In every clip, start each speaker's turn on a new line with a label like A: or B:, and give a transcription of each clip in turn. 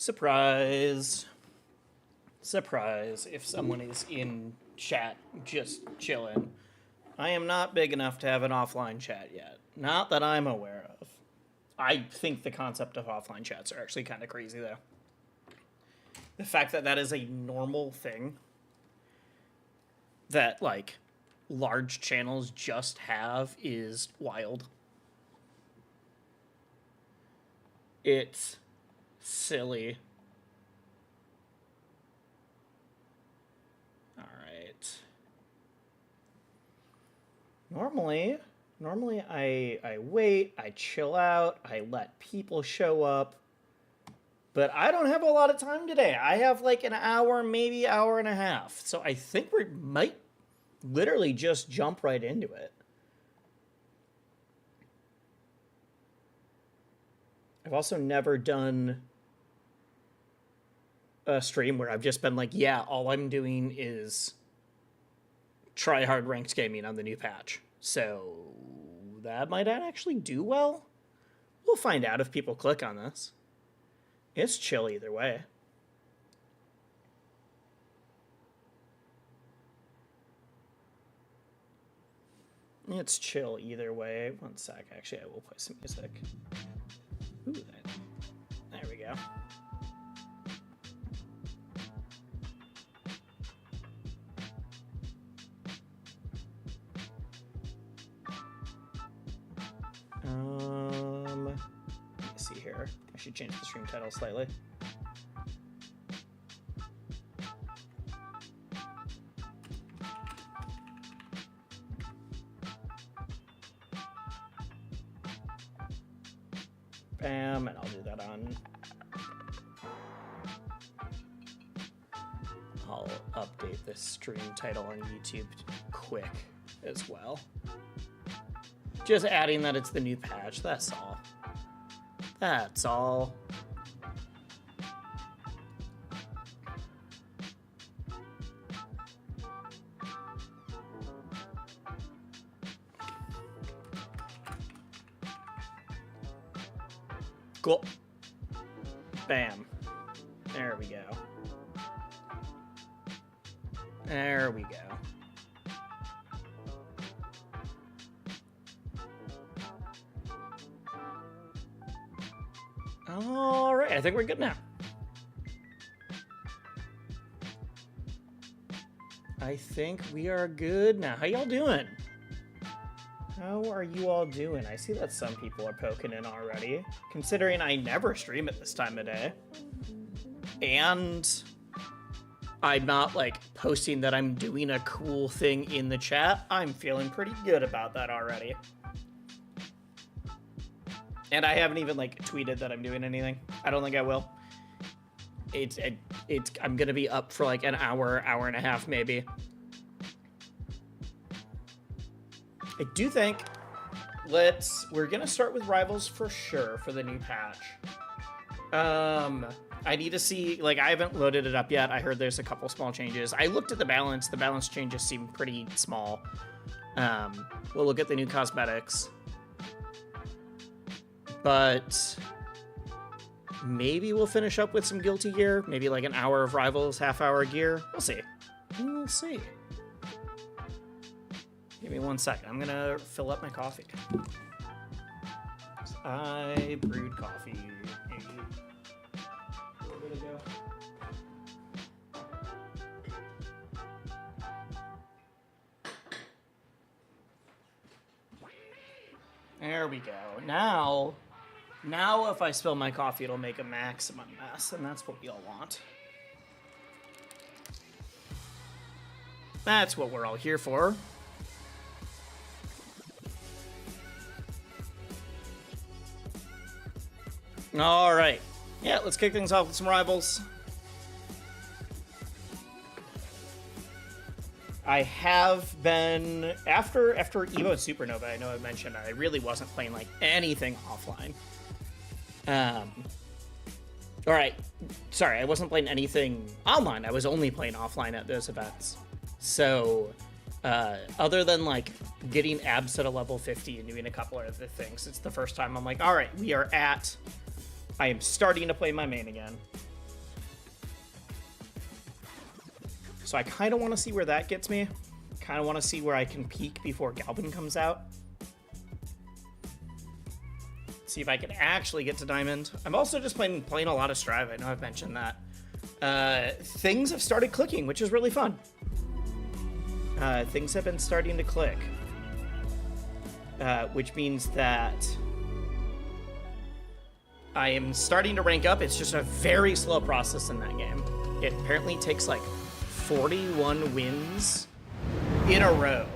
A: Surprise. Surprise, if someone is in chat just chilling. I am not big enough to have an offline chat yet. Not that I'm aware of. I think the concept of offline chats are actually kind of crazy, though. The fact that that is a normal thing that, like, large channels just have is wild. It's silly. All right. Normally I wait, I chill out, I let people show up. But I don't have a lot of time today. I have like an hour, maybe hour and a half. So I think we might literally just jump right into it. I've also never done a stream where I've just been like, yeah, all I'm doing is Tryhard ranked gaming on the new patch. So that might not actually do well. We'll find out if people click on this. It's chill either way. It's chill either way. One sec. Actually, I will play some music. Ooh, there we go. Let me see here. I should change the stream title slightly. Bam, and I'll do that on. I'll update this stream title on YouTube quick as well. Just adding that it's the new patch, that's all. That's all. Cool. Bam. There we go. There we go. All right, I think we're good now. I think we are good now. How y'all doing? How are you all doing? I see that some people are poking in already, considering I never stream at this time of day. And I'm not, like, posting that I'm doing a cool thing in the chat. I'm feeling pretty good about that already. And I haven't even, like, tweeted that I'm doing anything. I don't think I will. I'm gonna be up for, like, an hour, hour and a half, maybe. I do think we're gonna start with Rivals for sure for the new patch. I need to see, like, I haven't loaded it up yet. I heard there's a couple small changes. I looked at the balance. The balance changes seem pretty small. We'll look at the new cosmetics. But maybe we'll finish up with some Guilty gear. Maybe like an hour of Rivals, half-hour gear. We'll see. We'll see. Give me 1 second. I'm gonna fill up my coffee. I brewed coffee maybe a little bit ago. There we go. Now if I spill my coffee, it'll make a maximum mess, and that's what we all want. That's what we're all here for. All right. Yeah, let's kick things off with some Rivals. I have been, after Evo and Supernova, I know I mentioned I really wasn't playing like anything offline. All right, sorry, I wasn't playing anything online. I was only playing offline at those events. So, other than like getting abs at a level 50 and doing a couple of other things, it's the first time I'm like, all right, I am starting to play my main again. So I kind of want to see where that gets me. Kind of want to see where I can peak before Galvin comes out. See if I can actually get to Diamond. I'm also just playing a lot of Strive. I know I've mentioned that. Things have started clicking, which is really fun. Things have been starting to click. Which means that I am starting to rank up. It's just a very slow process in that game. It apparently takes like 41 wins in a row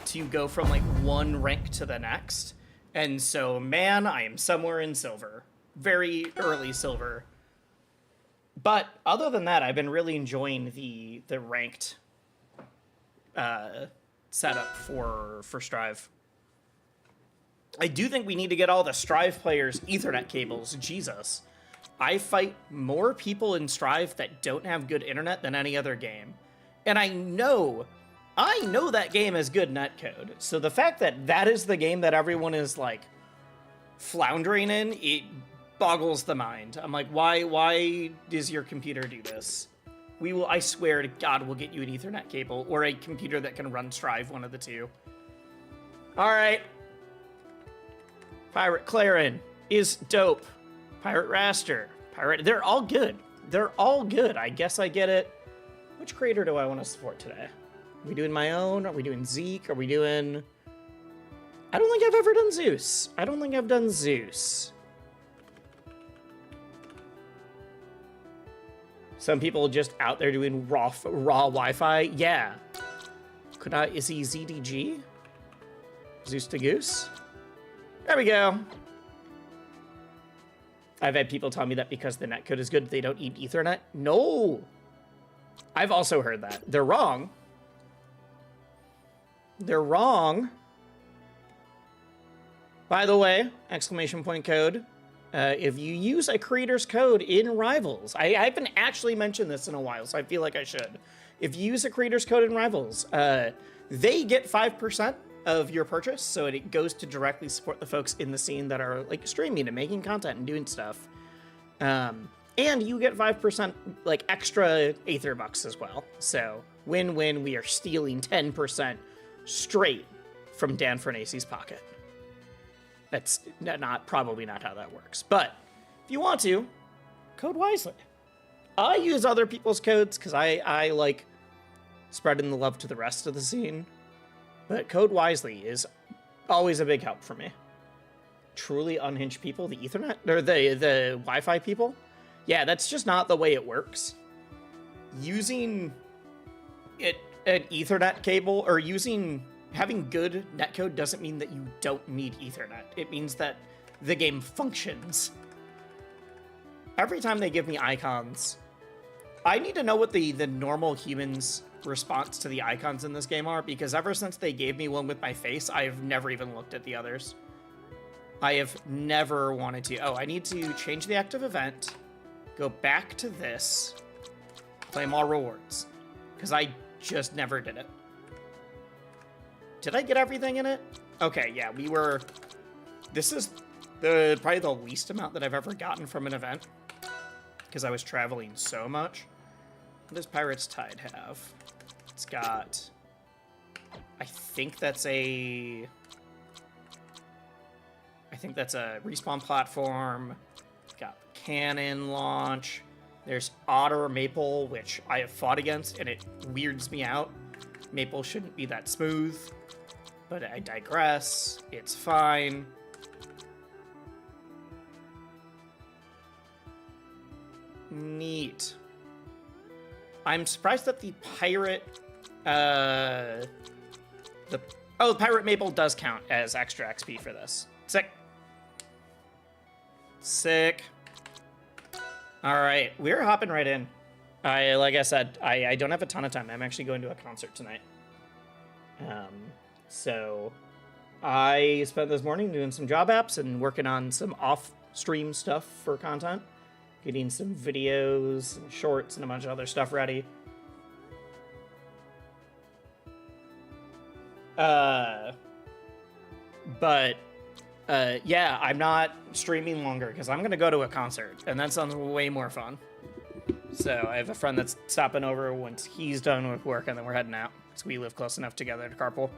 A: to go from like one rank to the next. And so, man, I am somewhere in silver. Very early silver. But other than that, I've been really enjoying the ranked setup for Strive. I do think we need to get all the Strive players Ethernet cables. Jesus. I fight more people in Strive that don't have good internet than any other game. And I know that game has good netcode. So the fact that that is the game that everyone is like floundering in, it boggles the mind. I'm like, why does your computer do this? I swear to God, we'll get you an Ethernet cable or a computer that can run Strive, one of the two. All right. Pirate Clarin is dope. Pirate Raster. They're all good. They're all good. I guess I get it. Which creator do I want to support today? Are we doing my own? Are we doing Zeke? Are we doing... I don't think I've ever done Zeus. I don't think I've done Zeus. Some people just out there doing raw Wi-Fi. Yeah. Is he ZDG? Zeus to Goose? There we go. I've had people tell me that because the netcode is good, they don't need Ethernet. No. I've also heard that. They're wrong. They're wrong. By the way, exclamation point code. If you use a creator's code in Rivals, I haven't actually mentioned this in a while, so I feel like I should. If you use a creator's code in Rivals, they get 5% of your purchase, so it goes to directly support the folks in the scene that are like streaming and making content and doing stuff. And you get 5% like extra Aether bucks as well. So win-win, we are stealing 10% straight from Dan Fernacey's pocket. That's probably not how that works. But if you want to, code wisely. I use other people's codes because I like spreading the love to the rest of the scene. But code wisely is always a big help for me. Truly unhinged people, the Ethernet, or the Wi-Fi people, yeah, that's just not the way it works. Using an Ethernet cable or having good netcode doesn't mean that you don't need Ethernet. It means that the game functions. Every time they give me icons, I need to know what the normal humans' response to the icons in this game are, because ever since they gave me one with my face, I've never even looked at the others. I have never wanted to. Oh, I need to change the active event, go back to this, claim all rewards, because I just never did it. Did I get everything in it? Okay, yeah, this is probably the least amount that I've ever gotten from an event, because I was traveling so much. What does Pirate's Tide have? It's got, I think that's a respawn platform. It's got cannon launch. There's Otter Maple, which I have fought against, and it weirds me out. Maple shouldn't be that smooth, but I digress. It's fine. Neat. I'm surprised that the pirate, the pirate maple does count as extra XP for this. Sick. Sick. All right, we're hopping right in. Like I said, I don't have a ton of time. I'm actually going to a concert tonight. So I spent this morning doing some job apps and working on some off-stream stuff for content. Getting some videos and shorts and a bunch of other stuff ready. Yeah, I'm not streaming longer because I'm going to go to a concert, and that sounds way more fun. So I have a friend that's stopping over once he's done with work, and then we're heading out. So we live close enough together to carpool.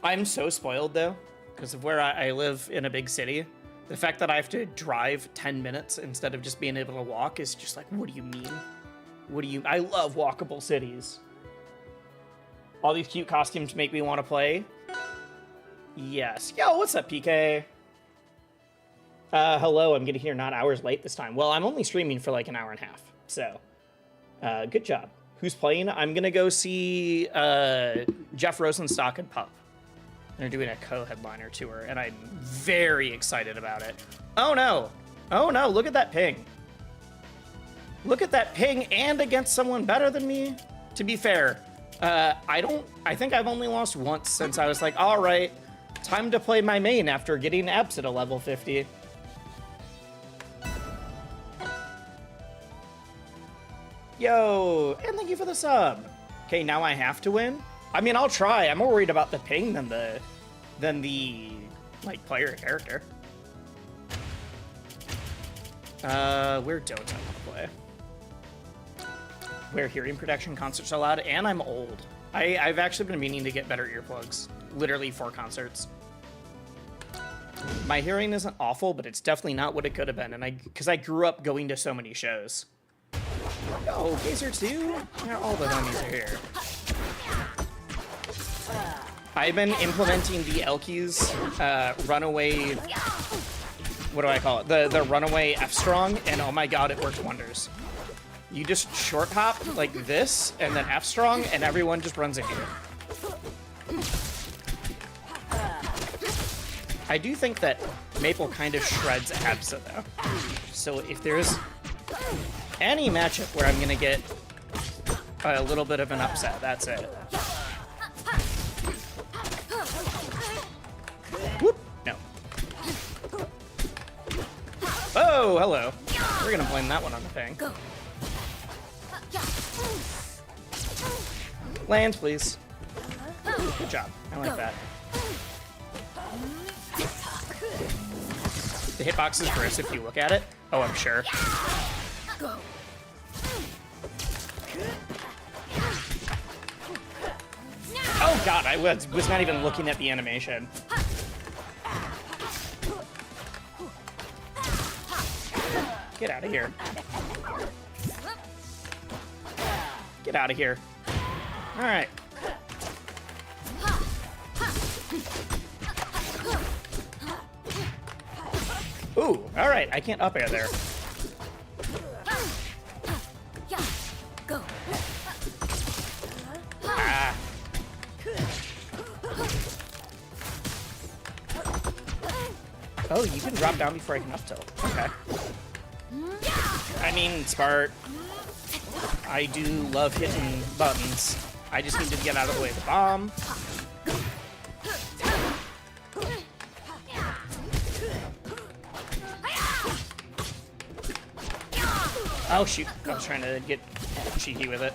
A: I'm so spoiled, though, because of where I live in a big city. The fact that I have to drive 10 minutes instead of just being able to walk is just like, what do you mean? What do you... I love walkable cities. All these cute costumes make me want to play. Yes. Yo, what's up, PK? Hello, I'm getting here not hours late this time. Well, I'm only streaming for like an hour and a half, so good job. Who's playing? I'm gonna go see Jeff Rosenstock and Pup. They're doing a co-headliner tour, and I'm very excited about it. Oh no! Oh no, look at that ping. Look at that ping, and against someone better than me. To be fair, I think I've only lost once since I was like, all right, time to play my main after getting Eps at a level 50. Yo, and thank you for the sub. Okay, now I have to win? I mean, I'll try. I'm more worried about the ping than the like player character. Where don't I want to play? Where hearing protection concerts are loud, and I'm old. I've actually been meaning to get better earplugs, literally for concerts. My hearing isn't awful, but it's definitely not what it could have been, and because I grew up going to so many shows. Oh, Gazer 2? Yeah, all the homies are here. I've been implementing the Elkies runaway... What do I call it? The runaway F-strong, and oh my god, it works wonders. You just short hop like this, and then F-strong, and everyone just runs into it. I do think that Maple kind of shreds Absa, though. So if there's any matchup where I'm going to get a little bit of an upset, that's it. Whoop! No. Oh, hello. We're going to blame that one on the thing. Land, please. Good job. I like that. The hitbox is gross if you look at it. Oh, I'm sure. Oh god, I was not even looking at the animation. Get out of here. Get out of here. All right. Ooh, all right. I can't up air there. Ah. Oh, you can drop down before I can up tilt. Okay. I mean, smart. I do love hitting buttons. I just need to get out of the way of the bomb. Oh shoot, I was trying to get cheeky with it.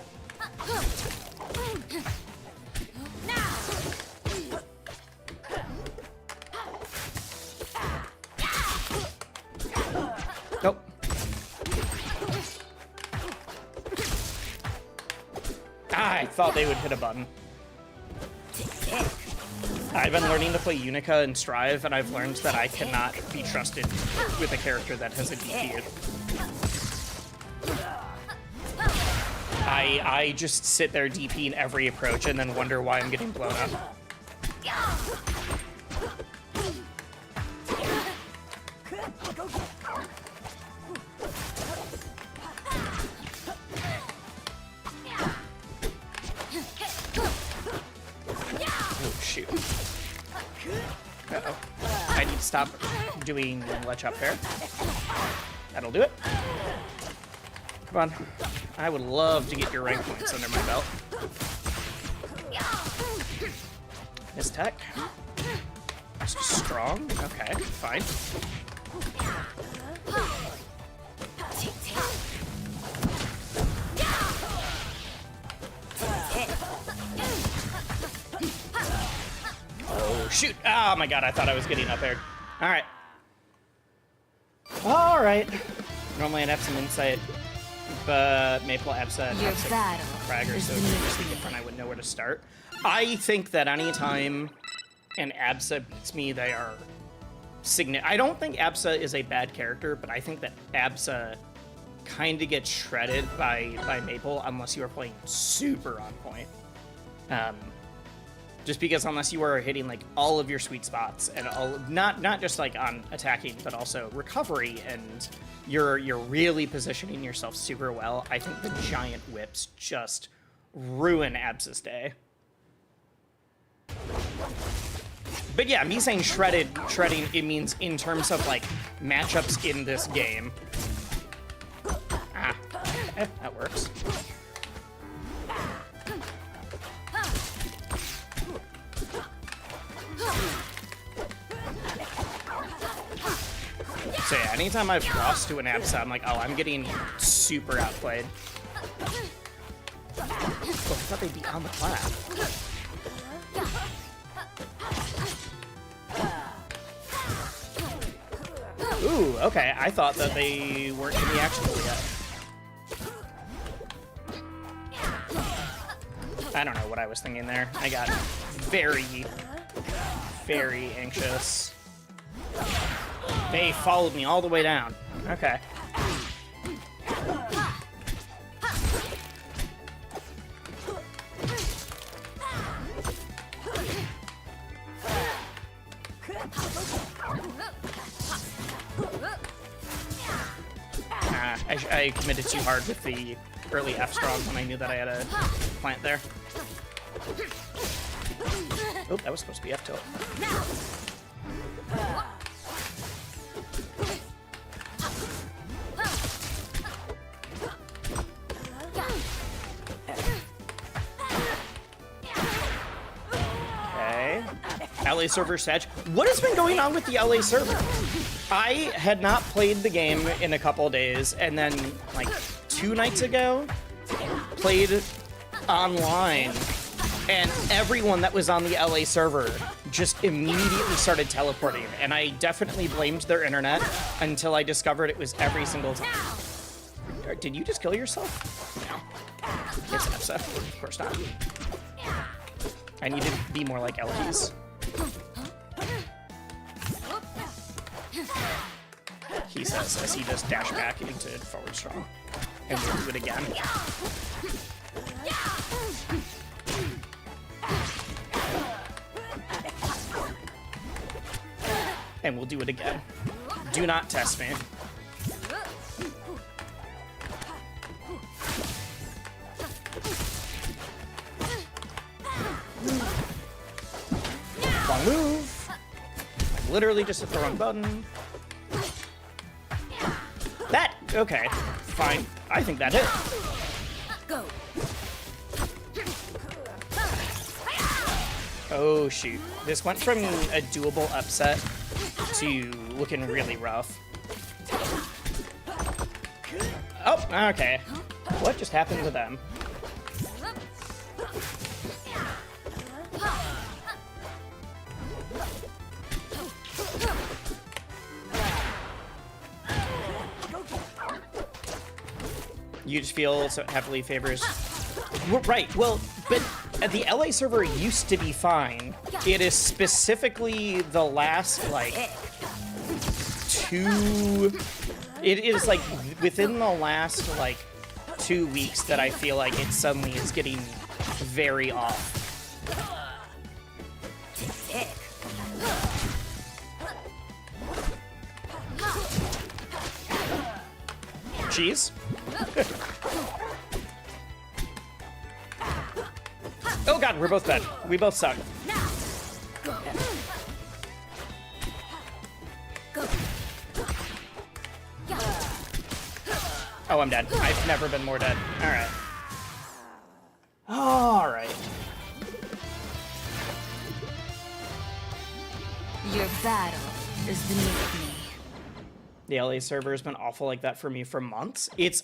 A: Nope. I thought they would hit a button. I've been learning to play Unica and Strive, and I've learned that I cannot be trusted with a character that has a DP. I just sit there DPing every approach and then wonder why I'm getting blown up. Oh, shoot. Uh-oh. I need to stop doing ledge up there. That'll do it. Come on. I would love to get your rank points under my belt. Miss tech. Strong. Okay, fine. Oh, shoot. Oh my god, I thought I was getting up there. Alright. Alright. Normally I'd have some insight but Maple, Absa, and
B: Your
A: Absa
B: battle
A: Crag are
B: is
A: so
B: beneath
A: seriously
B: me.
A: different I wouldn't know where to start. I think that anytime an Absa beats me, they are I don't think Absa is a bad character, but I think that Absa kind of gets shredded by Maple unless you are playing super on point. Just because unless you are hitting like all of your sweet spots and all not just like on attacking, but also recovery, and you're really positioning yourself super well, I think the giant whips just ruin Absa's day. But yeah, me saying shredding, it means in terms of like matchups in this game. Ah, okay, that works. So yeah, anytime I've lost to an Absa, I'm like, oh, I'm getting super outplayed. Oh, I thought they'd be on the plat. Ooh, okay. I thought that they weren't going to be actionable yet. I don't know what I was thinking there. I got very, very anxious. They followed me all the way down. Okay. I committed too hard with the early F strong when I knew that I had a plant there. Oh, that was supposed to be F tilt. Okay. LA server Sedge. What has been going on with the LA server? I had not played the game in a couple days, and then like 2 nights ago, played online, and everyone that was on the LA server just immediately started teleporting, and I definitely blamed their internet until I discovered it was every single time. Did you just kill yourself? No. It's Epsa. Of course not. I need to be more like LGs. He says as he just dash back into forward strong. And we'll do it again. And we'll do it again. Do not test me. Wrong move. I'm literally just hit the wrong button. That, okay, fine. I think that hit.
B: Go.
A: Oh shoot. This went from a doable upset to looking really rough. Oh, okay. What just happened to them? You just feel so heavily favors. Right, well, but the LA server used to be fine. It is specifically the last, like, it is, like, within the last, like, 2 weeks that I feel like it suddenly is getting very off. Cheese? Oh god, we're both dead. We both suck. Oh, I'm dead. I've never been more dead. Alright. Alright.
B: Your battle is beneath me.
A: The LA server has been awful like that for me for months. It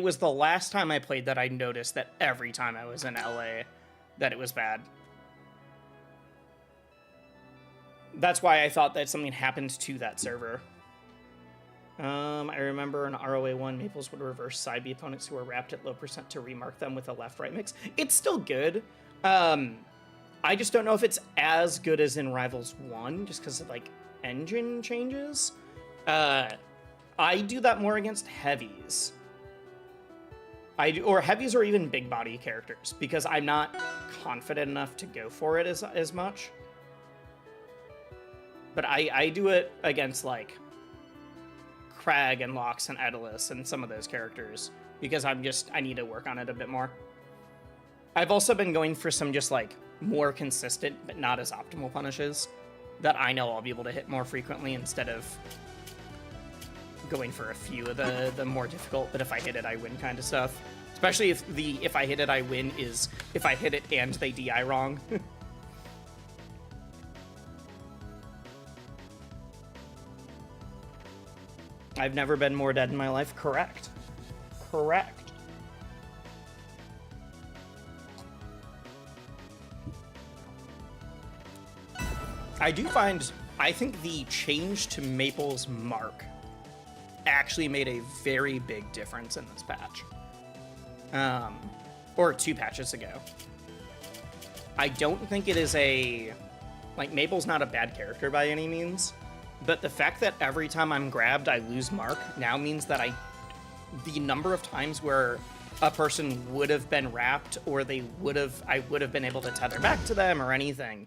A: was the last time I played that I noticed that every time I was in LA that it was bad. That's why I thought that something happened to that server. I remember in ROA1, Maples would reverse side B opponents who were wrapped at low percent to remark them with a left-right mix. It's still good. I just don't know if it's as good as in Rivals 1, just because of, like, engine changes. I do that more against heavies. Or heavies or even big body characters, because I'm not confident enough to go for it as much. But I do it against, like, Crag and Lox and Edalus and some of those characters, because I need to work on it a bit more. I've also been going for some just, like, more consistent but not as optimal punishes that I know I'll be able to hit more frequently instead of going for a few of the more difficult, but if I hit it, I win kind of stuff. Especially if if I hit it, I win is if I hit it and they DI wrong. I've never been more dead in my life. Correct. Correct. I think the change to Maple's mark actually made a very big difference in this patch. Or 2 patches ago. I don't think it is like, Maple's not a bad character by any means, but the fact that every time I'm grabbed, I lose mark now means that the number of times where a person would have been wrapped or I would have been able to tether back to them or anything,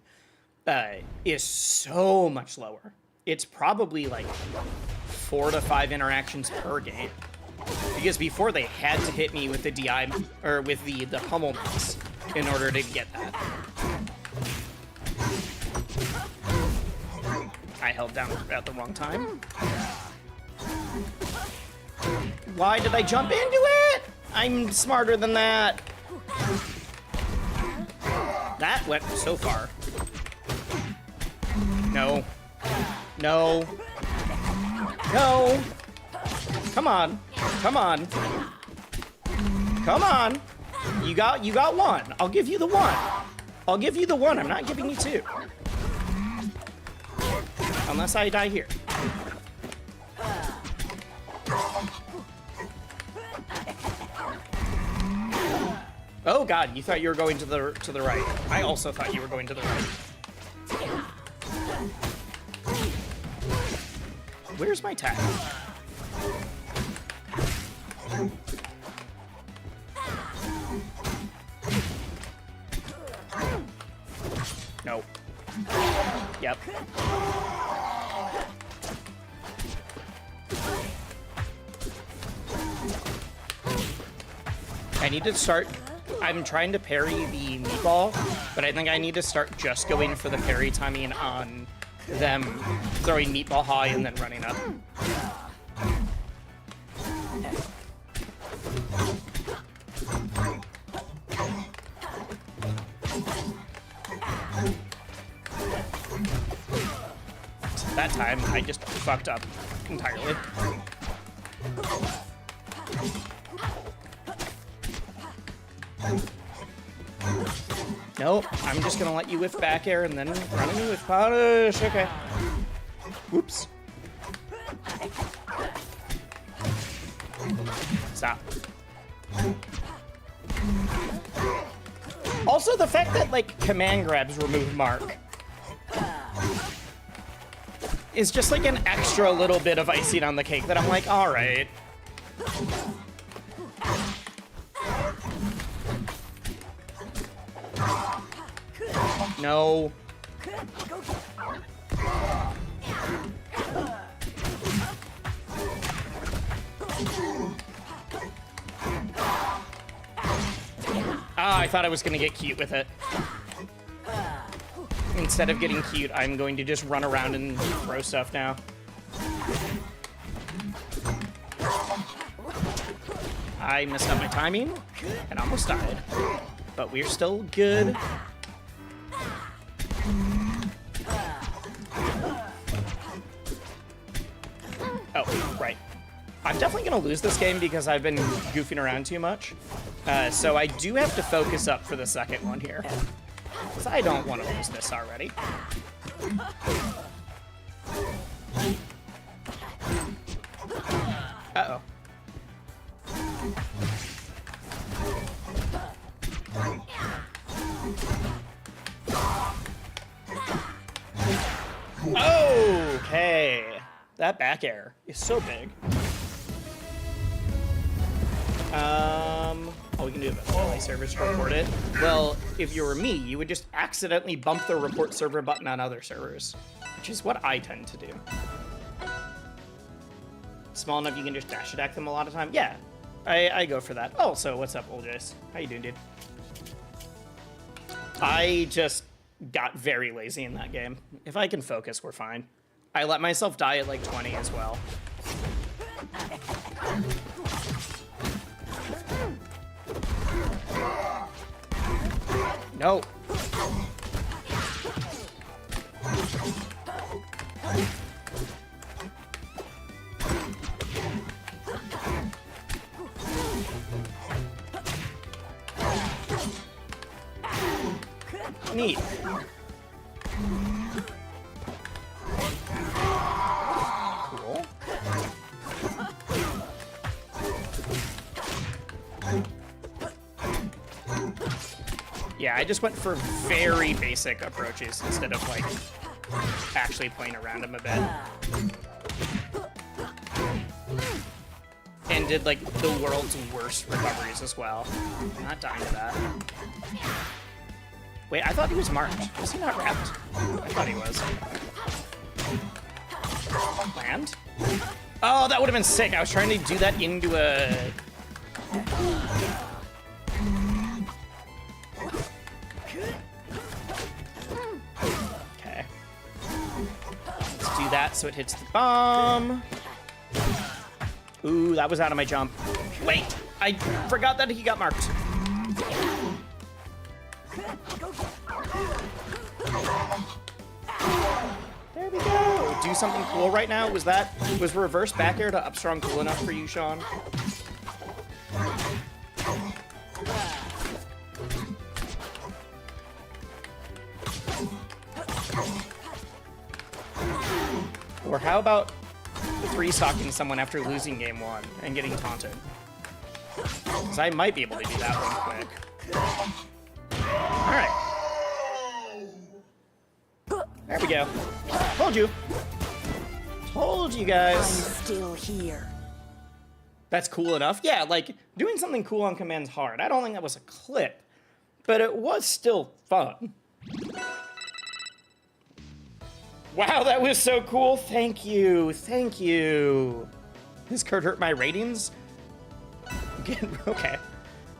A: is so much lower. It's probably like 4 to 5 interactions per game. Because before they had to hit me with the DI, or with the pummel mix in order to get that. I held down at the wrong time. Why did I jump into it? I'm smarter than that. That went so far. No. No. No. Come on. Come on. Come on. You got 1. I'll give you the 1. I'll give you the 1. I'm not giving you 2. Unless I die here. Oh god, you thought you were going to the right. I also thought you were going to the right. Where's my tag? No. Yep. I need to start... I'm trying to parry the meatball, but I think I need to start just going for the parry timing on them throwing meatball high and then running up. That time, I just fucked up entirely. Nope, I'm just gonna let you whiff back air and then run me with punish. Okay. Whoops. Stop. Also, the fact that, like, command grabs remove mark is just like an extra little bit of icing on the cake that I'm like, alright. No. Ah, I thought I was gonna get cute with it. Instead of getting cute, I'm going to just run around and throw stuff now. I messed up my timing and almost died. But we're still good. Oh, right. I'm definitely going to lose this game because I've been goofing around too much. So I do have to focus up for the second one here. Because I don't want to lose this already. Uh-oh. Okay. That back air is so big. Oh, we can do it before my servers report it. Well, if you were me, you would just accidentally bump the report server button on other servers, which is what I tend to do. Small enough you can just dash attack them a lot of time. Yeah, I go for that. Oh, so what's up, old Jace? How you doing, dude? I just got very lazy in that game. If I can focus, we're fine. I let myself die at like 20 as well. No. Neat. Cool. Yeah, I just went for very basic approaches instead of like actually playing around him a bit. And did like the world's worst recoveries as well. I'm not dying to that. Wait, I thought he was marked. Was he not wrapped? I thought he was. Land? Oh, that would have been sick. I was trying to do that into a... Okay. Let's do that so it hits the bomb. Ooh, that was out of my jump. Wait, I forgot that he got marked. There we go. Do something cool right now. Was reverse back air to up strong cool enough for you, Sean? Or how about three-stocking someone after losing game one and getting taunted? Because I might be able to do that one quick. Alright. There we go. Told you. Told you guys.
B: I'm still here.
A: That's cool enough. Yeah, like, doing something cool on command's hard. I don't think that was a clip, but it was still fun. Wow, that was so cool. Thank you. Thank you. This could hurt my ratings? Okay.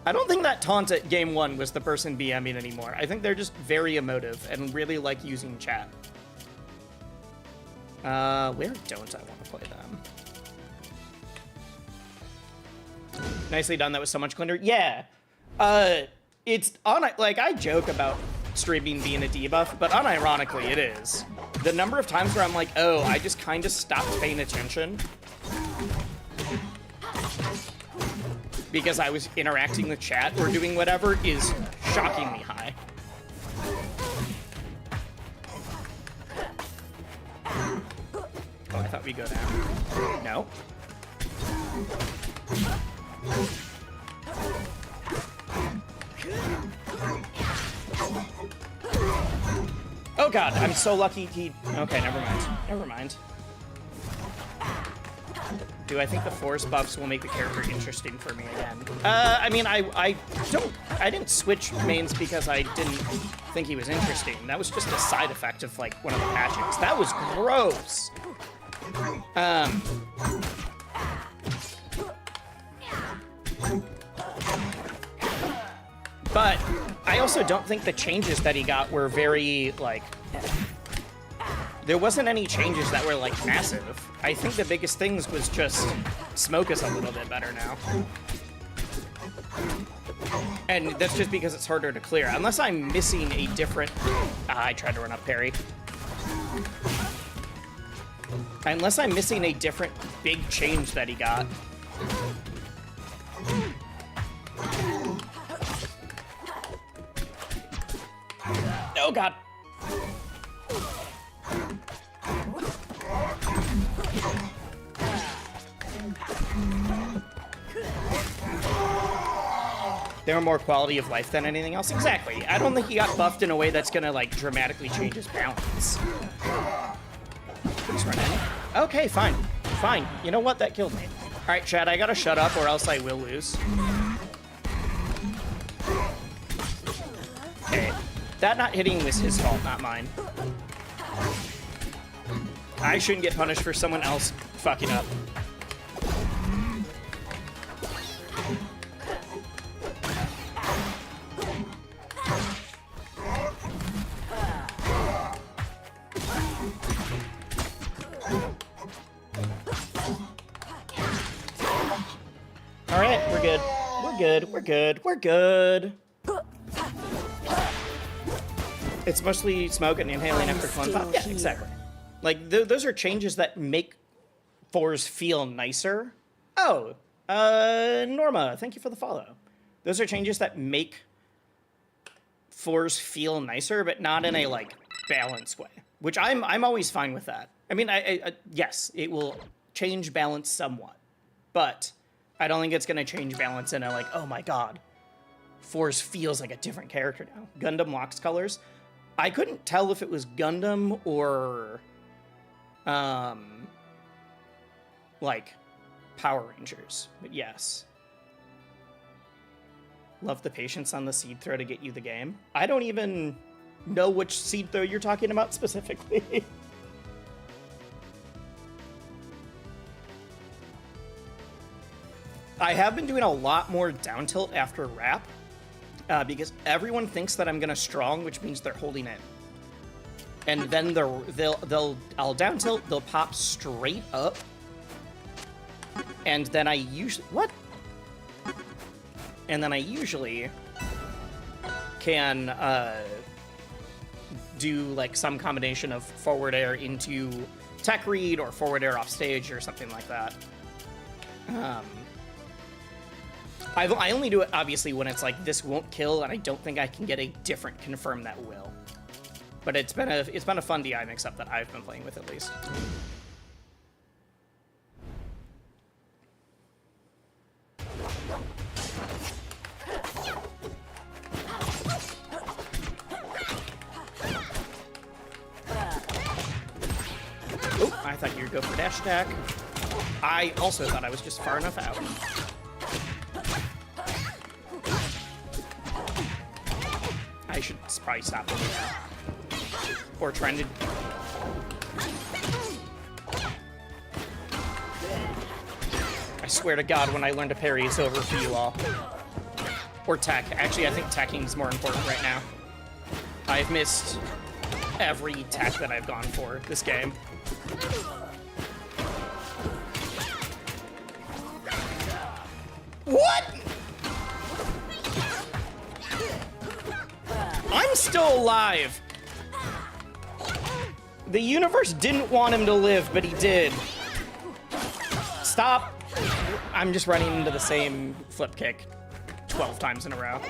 A: I don't think that taunt at game one was the person BMing anymore. I think they're just very emotive and really like using chat. Where don't I want to play them? Nicely done. That was so much cleaner. Yeah. It's on, like, I joke about streaming being a debuff, but unironically it is. The number of times where I'm like, oh, I just kind of stopped paying attention because I was interacting with chat or doing whatever is shockingly high. Oh, I thought we'd go down. No. Oh god, I'm so lucky he... Okay, never mind. Never mind. Do I think the force buffs will make the character interesting for me again? I mean, I didn't switch mains because I didn't think he was interesting. That was just a side effect of, like, one of the patches. That was gross! But I also don't think the changes that he got were very, like... There wasn't any changes that were, like, massive. I think the biggest things was just smoke us a little bit better now. And that's just because it's harder to clear. Unless I'm missing a different... I tried to run up parry. Unless I'm missing a different big change that he got. Oh god. They're more quality of life than anything else. Exactly. I don't think he got buffed in a way that's gonna, like, dramatically change his balance. Please run in. Okay, fine. Fine. You know what? That killed me. Alright, Chad, I gotta shut up or else I will lose. Okay. That not hitting was his fault, not mine. I shouldn't get punished for someone else fucking up. Alright, we're good. We're good, we're good, we're good. It's mostly smoke and inhaling after clone pop. Yeah, exactly. Like, those are changes that make fours feel nicer. Oh, Norma, thank you for the follow. Those are changes that make fours feel nicer, but not in a, like, balanced way. Which I'm always fine with that. I mean, yes, it will change balance somewhat. But I don't think it's going to change balance in a, like, oh my god, fours feels like a different character now. Gundam locks colors. I couldn't tell if it was Gundam or, like, Power Rangers, but yes. Love the patience on the seed throw to get you the game. I don't even know which seed throw you're talking about specifically. I have been doing a lot more down tilt after wrap. Because everyone thinks that I'm gonna strong, which means they're holding in. And then I'll down tilt, they'll pop straight up. And then I usually, And then I usually can do like some combination of forward air into tech read or forward air off stage or something like that. I only do it, obviously, when it's like, this won't kill, and I don't think I can get a different confirm that will. But it's been a fun DI mix-up that I've been playing with, at least. Oh, I thought you would go for dash attack. I also thought I was just far enough out. I should probably stop doing that. Or trying to... I swear to God, when I learn to parry, it's over for you all. Or tech. Actually, I think teching is more important right now. I've missed every tech that I've gone for this game. What? I'm still alive. The universe didn't want him to live, but he did. Stop. I'm just running into the same flip kick 12 times in a row.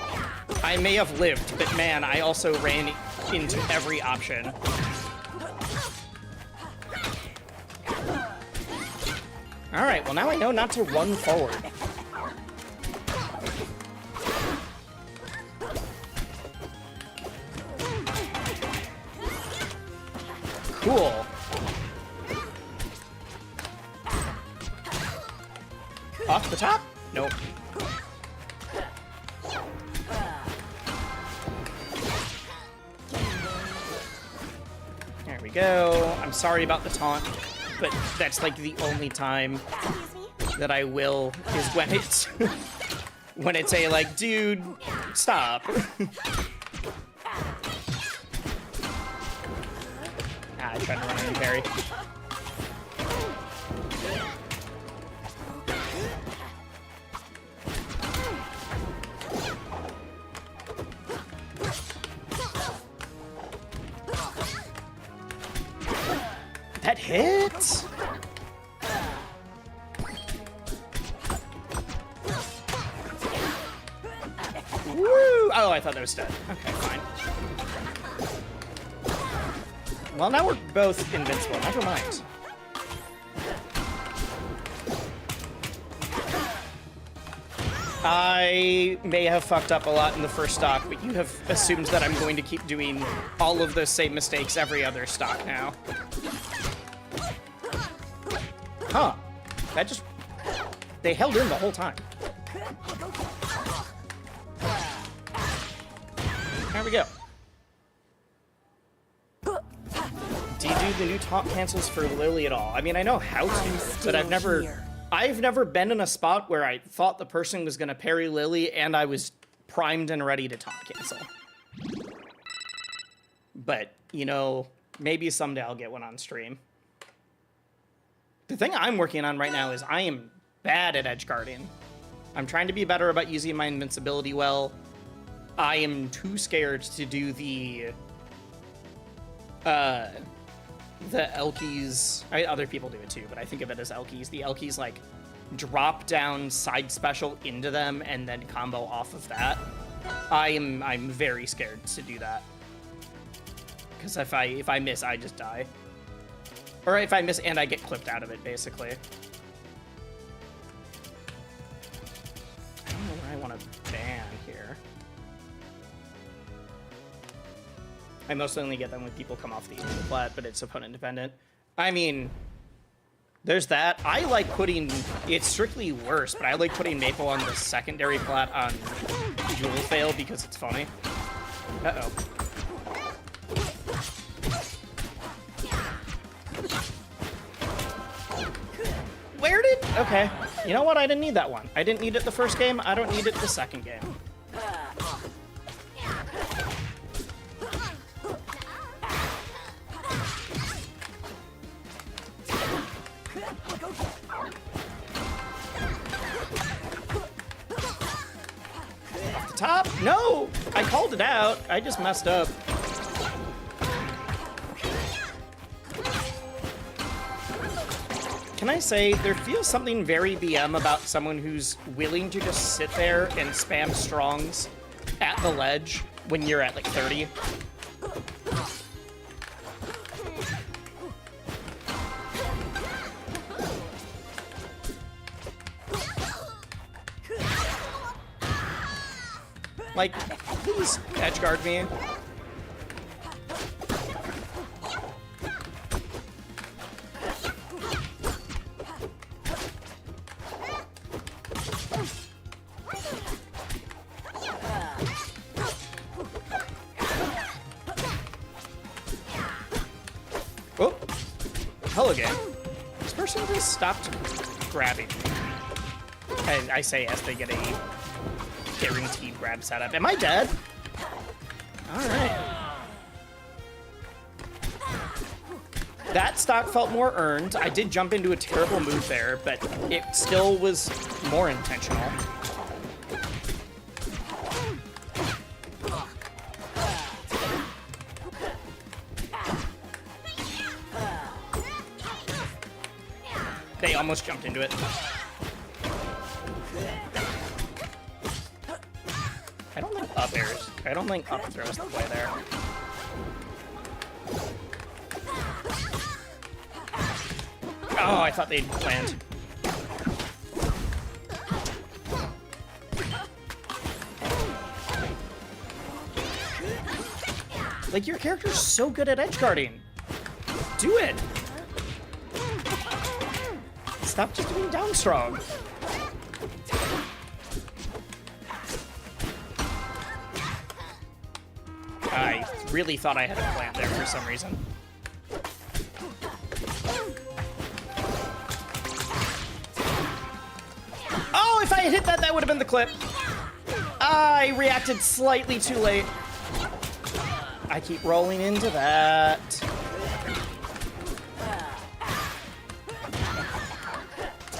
A: I may have lived, but man, I also ran into every option. All right, well now I know not to run forward. Cool. Off the top? Nope. There we go. I'm sorry about the taunt, but that's like the only time that I will is when it's when it's a like, dude, stop. I tried to run in and parry. That hit? Woo! Oh, I thought that was dead. Okay, fine. Well, now we're both invincible. Never mind. I may have fucked up a lot in the first stock, but you have assumed that I'm going to keep doing all of those same mistakes every other stock now. Huh. That just... They held in the whole time. There we go. Do you do the new taunt cancels for Lily at all? I mean, I know how to, but I've never been in a spot where I thought the person was gonna parry Lily and I was primed and ready to taunt cancel. But, you know, maybe someday I'll get one on stream. The thing I'm working on right now is I am bad at edge guarding. I'm trying to be better about using my invincibility well. I am too scared to do the Elkies. Other people do it too, but I think of it as Elkies. The Elkies, like, drop down side special into them and then combo off of that. I'm very scared to do that. Because if I miss, I just die. Or if I miss and I get clipped out of it, basically. I don't know where I want to ban here. I mostly only get them when people come off the plat, but it's opponent dependent. I mean, there's that. I like putting, it's strictly worse, but I like putting Maple on the secondary plat on Jewel Fail because it's funny. Uh-oh. Where did... Okay. You know what? I didn't need that one. I didn't need it the first game. I don't need it the second game. Off the top? No! I called it out. I just messed up. Can I say, there feels something very BM about someone who's willing to just sit there and spam strongs at the ledge when you're at like 30. Like, please edgeguard me. Oh, hello game. This person just stopped grabbing me. I say as they get a guaranteed grab setup. Am I dead? Alright. That stock felt more earned. I did jump into a terrible move there, but it still was more intentional. They almost jumped into it. I don't think up airs. I don't think up throws the play there. Oh, I thought they'd land. Like, your character's so good at edge guarding. Do it. Stop just doing down strong. I really thought I had a plan there for some reason. Oh, if I had hit that, that would have been the clip. I reacted slightly too late. I keep rolling into that.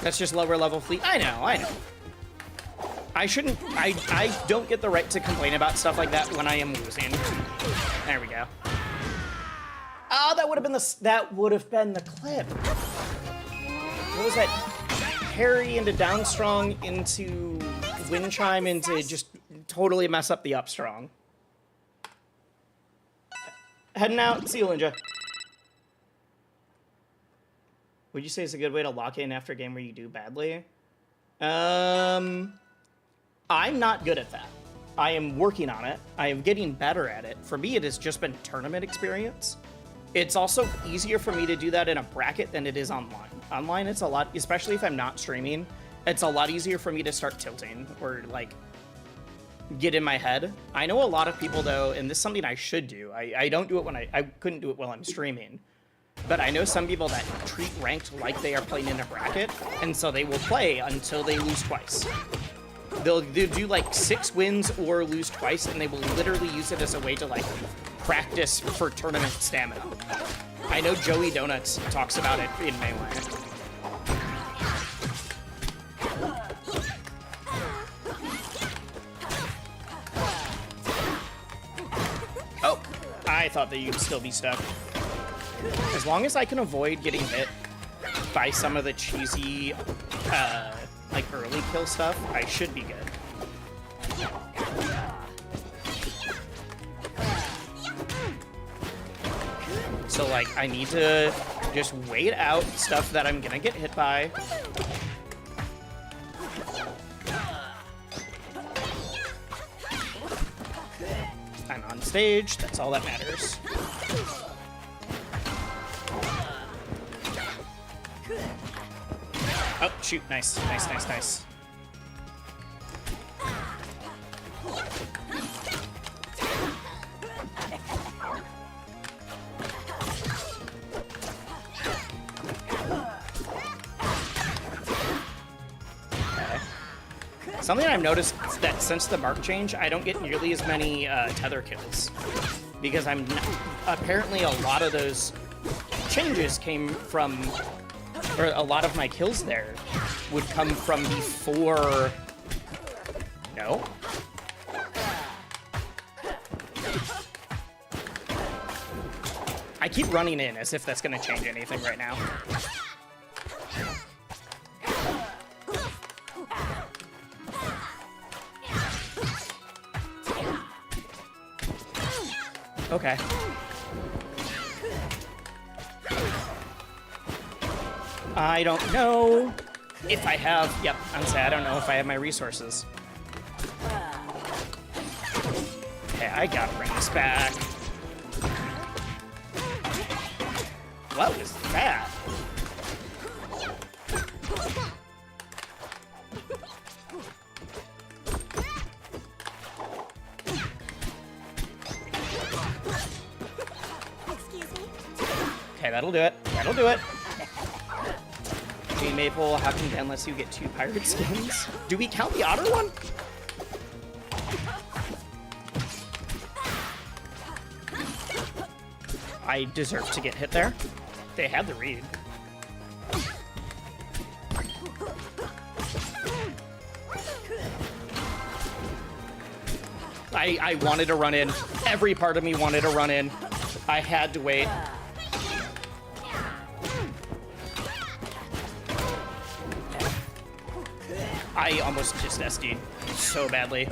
A: That's just lower level fleet. I know. I shouldn't, I don't get the right to complain about stuff like that when I am losing. There we go. Oh, that would have been the clip. What was that? Parry into down strong into wind chime into just totally mess up the up strong. Heading out. See you, Linja. Would you say it's a good way to lock in after a game where you do badly? I'm not good at that. I am working on it. I am getting better at it. For me, it has just been tournament experience. It's also easier for me to do that in a bracket than it is online. Online, it's a lot, especially if I'm not streaming, it's a lot easier for me to start tilting or like get in my head. I know a lot of people though, and this is something I should do. I don't do it when I couldn't do it while I'm streaming. But I know some people that treat ranked like they are playing in a bracket, and so they will play until they lose twice. They'll do like 6 wins or lose twice, and they will literally use it as a way to like practice for tournament stamina. I know Joey Donuts talks about it in Melee. Oh, I thought that you'd still be stuck. As long as I can avoid getting hit by some of the cheesy, like early kill stuff, I should be good. So like, I need to just wait out stuff that I'm gonna get hit by. I'm on stage, that's all that matters. Oh, shoot, nice, nice, nice, nice. Something I've noticed is that since the mark change, I don't get nearly as many tether kills. Because apparently a lot of those changes came from, or a lot of my kills there would come from before. No? I keep running in as if that's gonna change anything right now. Okay. I don't know if I have... Yep, I'm sad. I don't know if I have my resources. Okay, I gotta bring this back. What was that? Okay, that'll do it. That'll do it. G Maple, how come Ben lets you get 2 pirate skins? Do we count the otter one? I deserve to get hit there. They had the read. I wanted to run in. Every part of me wanted to run in. I had to wait. I almost just SD'd so badly.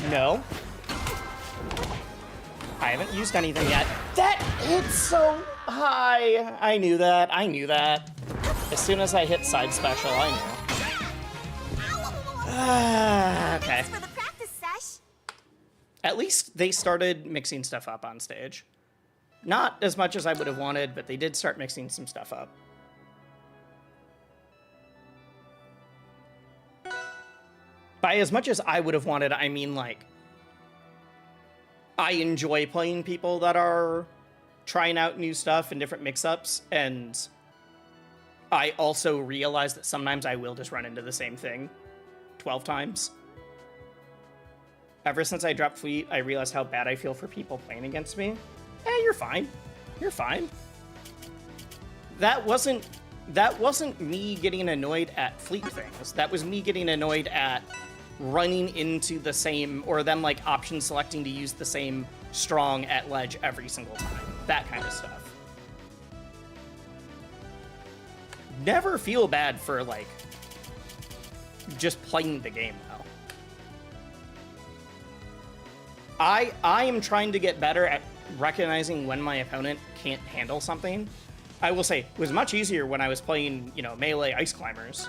A: No. I haven't used anything yet. That hit so high. I knew that. I knew that. As soon as I hit side special, I knew. Okay. At least they started mixing stuff up on stage. Not as much as I would have wanted, but they did start mixing some stuff up. By as much as I would have wanted, I mean, like, I enjoy playing people that are trying out new stuff and different mix-ups, and I also realize that sometimes I will just run into the same thing 12 times. Ever since I dropped Fleet, I realized how bad I feel for people playing against me. You're fine. You're fine. That wasn't me getting annoyed at Fleet things. That was me getting annoyed at running into the same, or them like option selecting to use the same strong at ledge every single time. That kind of stuff. Never feel bad for like just playing the game well. I am trying to get better at recognizing when my opponent can't handle something I will say, it was much easier when I was playing, you know, melee ice climbers.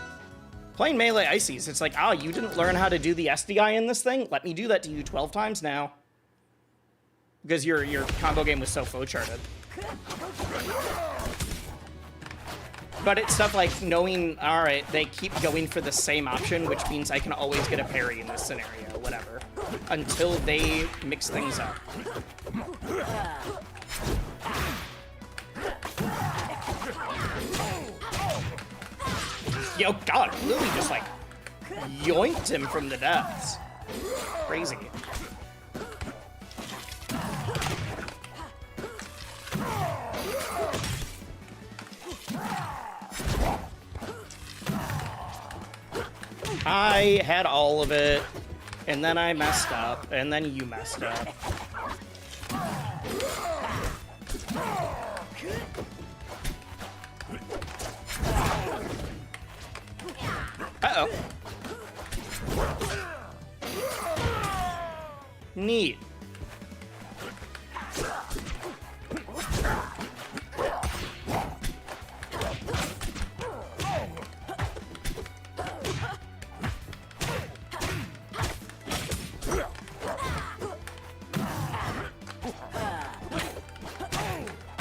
A: Playing melee ices, it's like, ah, you didn't learn how to do the SDI in this thing? Let me do that to you 12 times now. Because your combo game was so flowcharted. But it's stuff like knowing, all right, they keep going for the same option, which means I can always get a parry in this scenario, whatever. Until they mix things up. Yo, God, Lily just like yoinked him from the depths. Crazy. I had all of it, and then I messed up, and then you messed up. Uh-oh. Neat.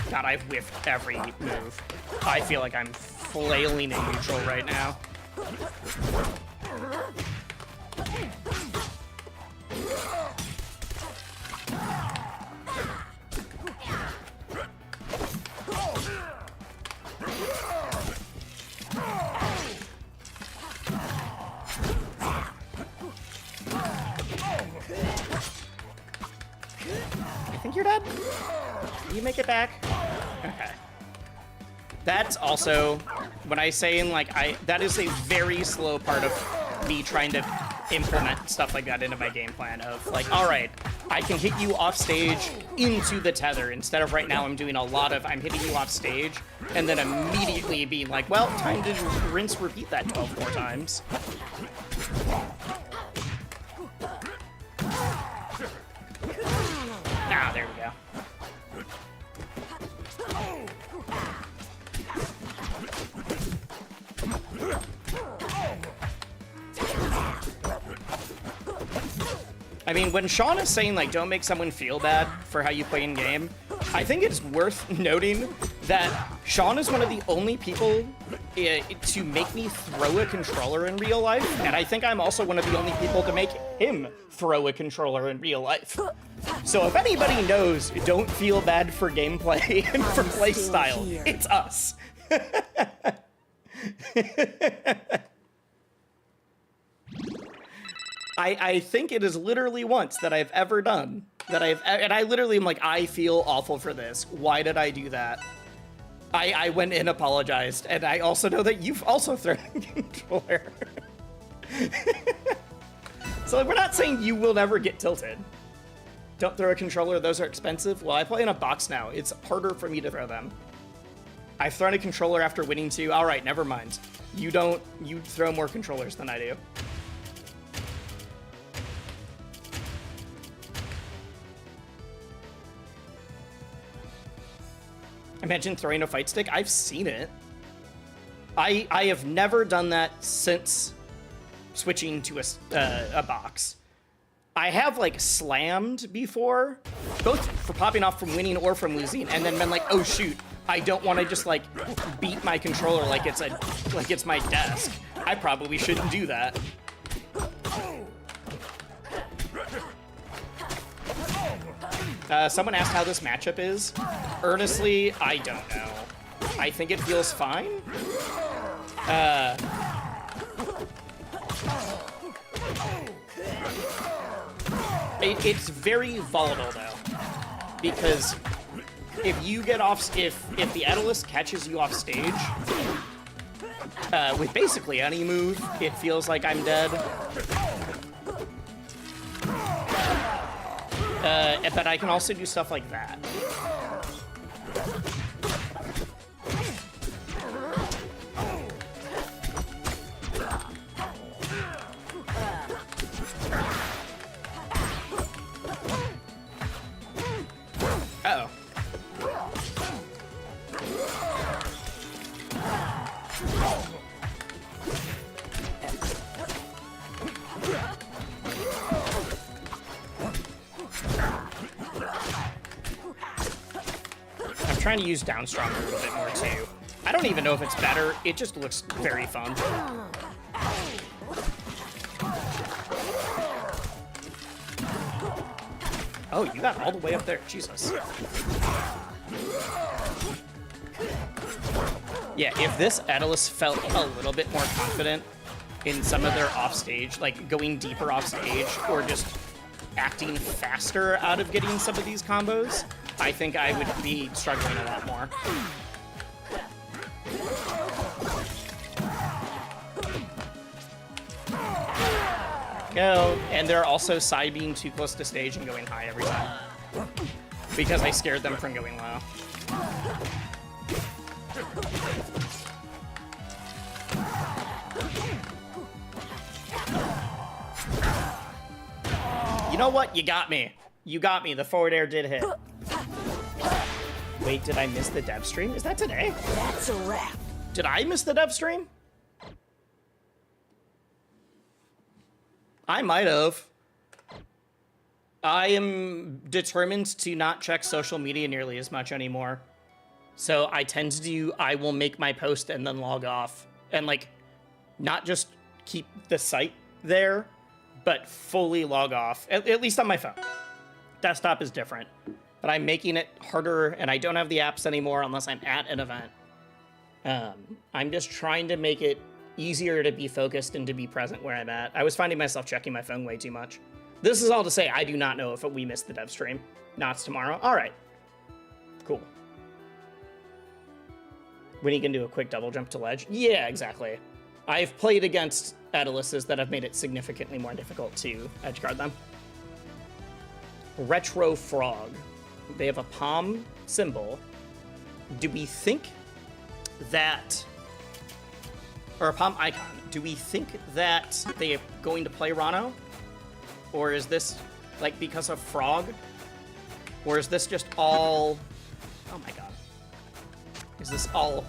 A: God, I've whiffed every move. I feel like I'm flailing in neutral right now. I think you're dead. Can you make it back? Okay. That's also, when I say in like, that is a very slow part of me trying to implement stuff like that into my game plan of like, all right, I can hit you off stage into the tether instead of right now I'm doing a lot of, I'm hitting you off stage and then immediately being like, well, time to rinse, repeat that 12 more times. Ah, there we go. I mean, when Sean is saying, like, don't make someone feel bad for how you play in game, I think it's worth noting that Sean is one of the only people to make me throw a controller in real life, and I think I'm also one of the only people to make him throw a controller in real life. So if anybody knows, don't feel bad for gameplay and for playstyle, it's us. I think it is literally once that I've ever done that and I literally am like, I feel awful for this. Why did I do that? I went and apologized, and I also know that you've also thrown a controller. So we're not saying you will never get tilted. Don't throw a controller, those are expensive. Well, I play in a box now. It's harder for me to throw them. I've thrown a controller after winning too. All right, never mind. You throw more controllers than I do. Imagine throwing a fight stick. I've seen it. I have never done that since switching to a box. I have like slammed before, both for popping off from winning or from losing, and then been like, oh shoot, I don't want to just like beat my controller like it's my desk. I probably shouldn't do that. Someone asked how this matchup is. Earnestly, I don't know. I think it feels fine. It's very volatile though, because if you get off, if the Atlas catches you off stage with basically any move, it feels like I'm dead. But I can also do stuff like that. Uh-oh. trying to use down strong a little bit more too. I don't even know if it's better. It just looks very fun. Oh, you got all the way up there. Jesus. Yeah, if this Aeolus felt a little bit more confident in some of their offstage, like going deeper offstage, or just acting faster out of getting some of these combos, I think I would be struggling a lot more. Go. And they're also side being too close to stage and going high every time. Because I scared them from going low. You know what? You got me. You got me. The forward air did hit. Wait, did I miss the dev stream? Is that today?
B: That's a wrap.
A: Did I miss the dev stream? I might have. I am determined to not check social media nearly as much anymore. So I tend to do, I will make my post and then log off. And like, not just keep the site there, but fully log off, at least on my phone. Desktop is different. But I'm making it harder, and I don't have the apps anymore unless I'm at an event. I'm just trying to make it easier to be focused and to be present where I'm at. I was finding myself checking my phone way too much. This is all to say I do not know if we missed the dev stream. Not tomorrow. All right. Cool. When you can do a quick double jump to ledge? Yeah, exactly. I've played against Aeoluses that have made it significantly more difficult to edgeguard them. Retro Frog. They have a palm symbol. Do we think that... Or a palm icon. Do we think that they are going to play Rano? Or is this, like, because of Frog? Or is this just all... Oh my god. Is this all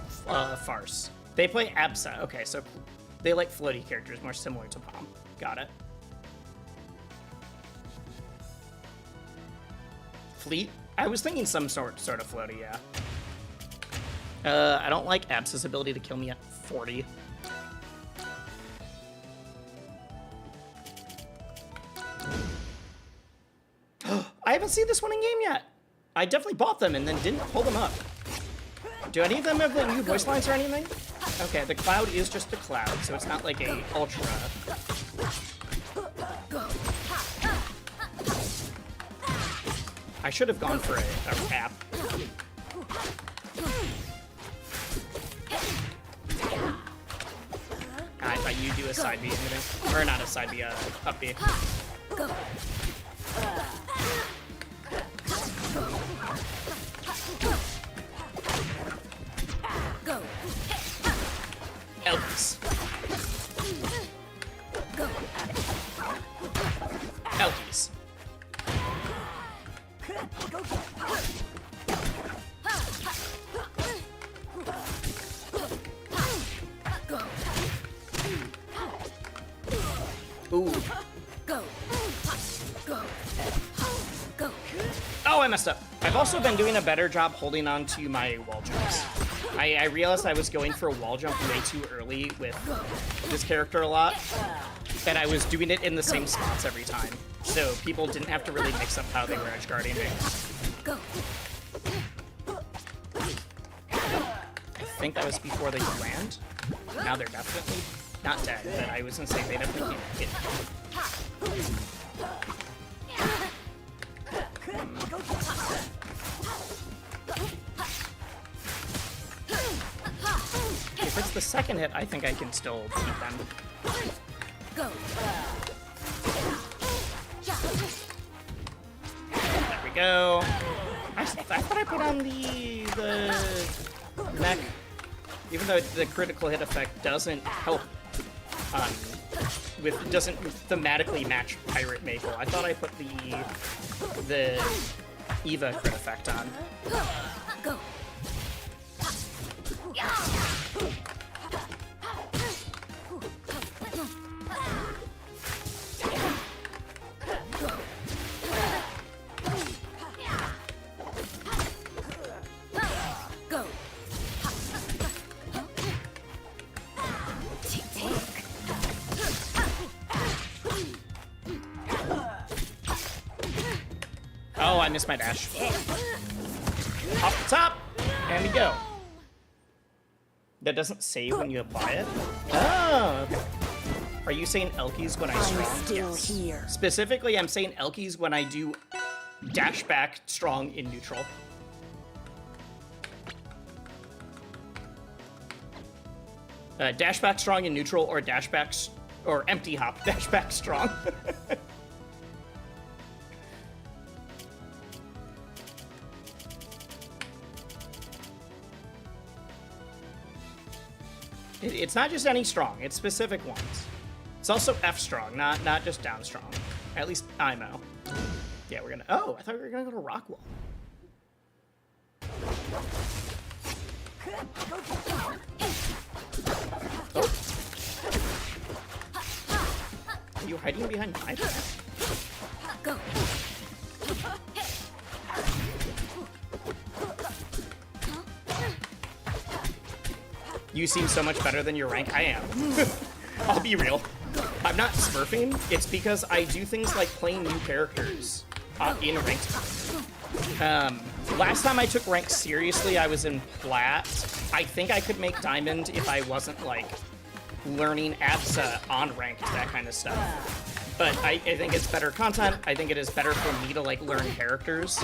A: farce? They play Absa. Okay, so they like floaty characters more similar to Palm. Got it. Fleet? I was thinking some sort of floaty, yeah. I don't like Absa's ability to kill me at 40. I haven't seen this one in game yet. I definitely bought them and then didn't pull them up. Do any of them have the new voice lines or anything? Okay, the cloud is just a cloud, so it's not like a ultra. I should have gone for a cap. I thought you'd do a side B, or not a side B, up B. Elkies. Elkies. Ooh. Oh, I messed up. I've also been doing a better job holding on to my wall jumps. I realized I was going for a wall jump way too early with this character a lot, and I was doing it in the same spots every time, so people didn't have to really mix up how they were edge guarding me. I think that was before they could land. Now they're definitely not dead, but I was gonna say they definitely can't hit me. If it's the second hit, I think I can still beat them. There we go. I thought I put on the mech, even though the critical hit effect doesn't help doesn't thematically match Pirate Maple. I thought I put the Eva crit effect on. Go. Oh, I missed my dash. Off the top, and we go. That doesn't save when you apply it? Oh, okay. Are you saying Elkies when I strong?
B: I'm still here.
A: Specifically, I'm saying Elkies when I do dash back strong in neutral. Dash back strong in neutral, or dash back or empty hop dash back strong. It's not just any strong, it's specific ones. It's also F strong, not just down strong. At least I know. Yeah, we're gonna, oh, I thought we were gonna go to Rockwall. Oh. Are you hiding behind my back?
B: Go.
A: You seem so much better than your rank. I am. I'll be real. I'm not smurfing. It's because I do things like playing new characters in ranked. Last time I took rank seriously, I was in plat. I think I could make diamond if I wasn't like learning ABSA on ranked, that kind of stuff. But I think it's better content. I think it is better for me to like learn characters.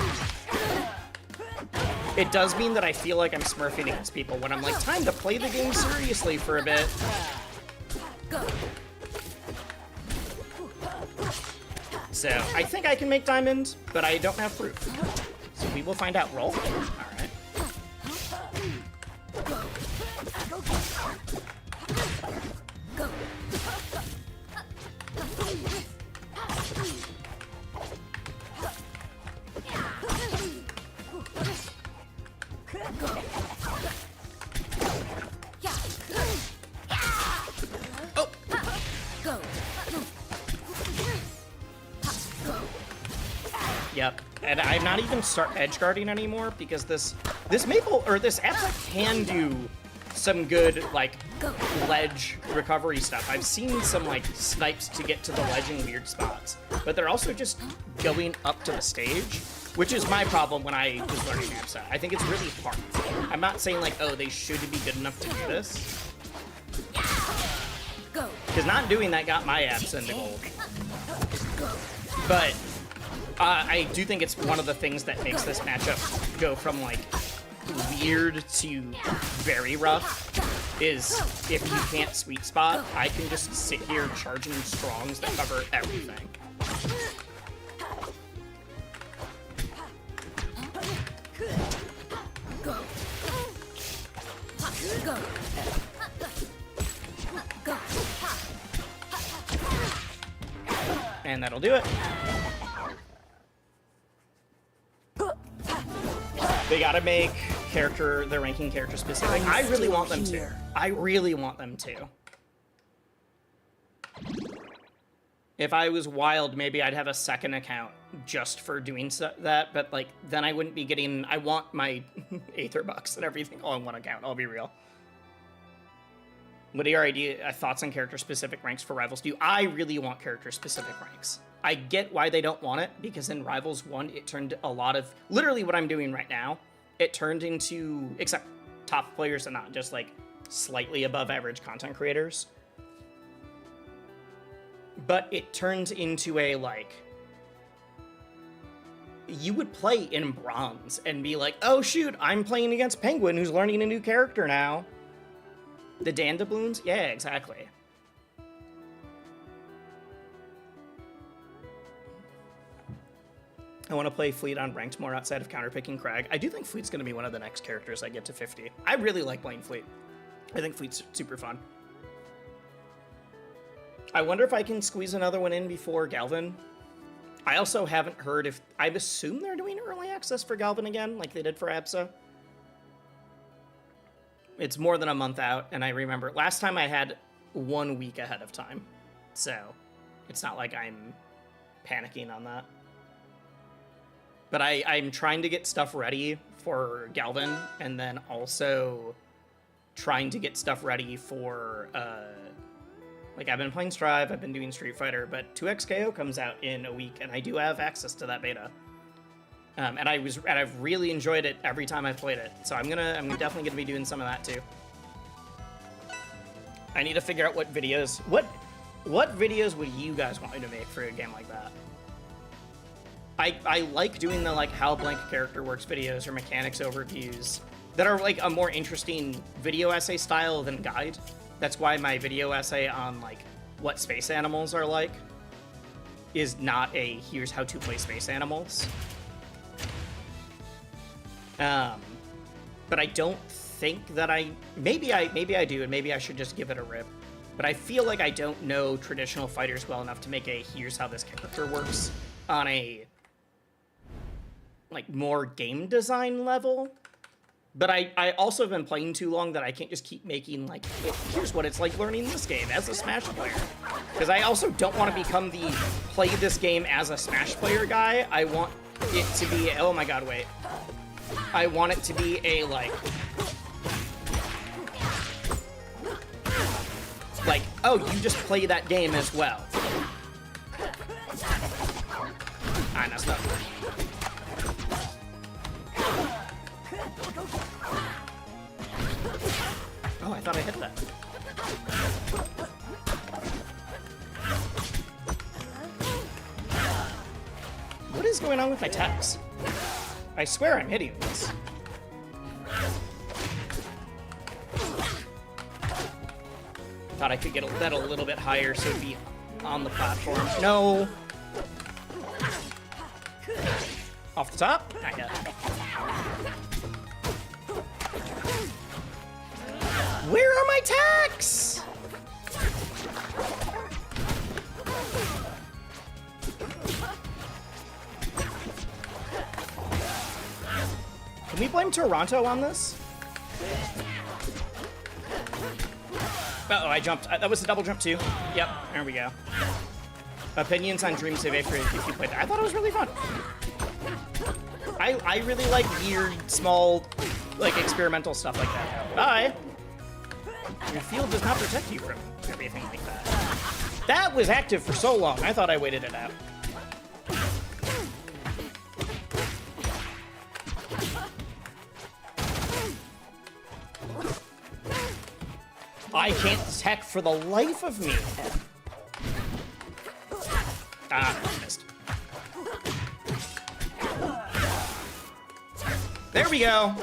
A: It does mean that I feel like I'm smurfing against people when I'm like, time to play the game seriously for a bit. So, I think I can make diamond, but I don't have proof. So we will find out. Roll. Alright. Yep, and I'm not even start edge guarding anymore because this maple or this Absa can do some good like ledge recovery stuff. I've seen some like snipes to get to the ledge in weird spots, but they're also just going up to the stage, which is my problem when I was learning Absa. I think it's really hard. I'm not saying like, oh, they should be good enough to do this, because not doing that got my Absa into gold. But I do think it's one of the things that makes this matchup go from, like, weird to very rough, is if you can't sweet spot, I can just sit here charging strongs that cover everything. And that'll do it. They gotta make their ranking character specific. I really want them to. I really want them to. If I was wild, maybe I'd have a second account just for doing that, but like, then I wouldn't be getting, I want my Aether bucks and everything all in one account, I'll be real. What are your thoughts on character specific ranks for Rivals 2? I really want character specific ranks. I get why they don't want it, because in Rivals 1, it turned a lot of, literally what I'm doing right now, it turned into, except top players and not just like slightly above average content creators. But it turned into a like, you would play in bronze and be like, oh shoot, I'm playing against Penguin who's learning a new character now. The Dandabloons? Yeah, exactly. I want to play Fleet on ranked more outside of counterpicking Crag. I do think Fleet's going to be one of the next characters I get to 50. I really like playing Fleet. I think Fleet's super fun. I wonder if I can squeeze another one in before Galvin. I also haven't heard if... I assume they're doing early access for Galvin again, like they did for ABSA. It's more than a month out, and I remember last time I had 1 week ahead of time. So, it's not like I'm panicking on that. But I'm trying to get stuff ready for Galvin, and then also trying to get stuff ready for, like, I've been playing Strive, I've been doing Street Fighter, but 2XKO comes out in a week, and I do have access to that beta. And I've really enjoyed it every time I've played it. So I'm definitely gonna be doing some of that too. I need to figure out what videos would you guys want me to make for a game like that? I like doing the like how blank character works videos or mechanics overviews that are like a more interesting video essay style than guide. That's why my video essay on like what space animals are like is not a here's how to play space animals. But I don't think that maybe I do, and maybe I should just give it a rip. But I feel like I don't know traditional fighters well enough to make a here's how this character works on a like more game design level. But I also have been playing too long that I can't just keep making like, here's what it's like learning this game as a Smash player. Because I also don't want to become the play this game as a Smash player guy. I want it to be, oh my god, wait. I want it to be a like, oh, you just play that game as well. I messed up. Oh, I thought I hit that. What is going on with my tags? I swear I'm hitting this. Thought I could get that a little bit higher so it'd be on the platform. No! Off the top? Not yet. Where are my tacks? Can we blame Toronto on this? Uh-oh, I jumped. That was a double jump too. Yep, there we go. Opinions on Dream Save if you played that. I thought it was really fun. I really like weird, small, like experimental stuff like that. Bye. Your field does not protect you from everything like that. That was active for so long. I thought I waited it out. I can't tech for the life of me. Ah, missed. There we go.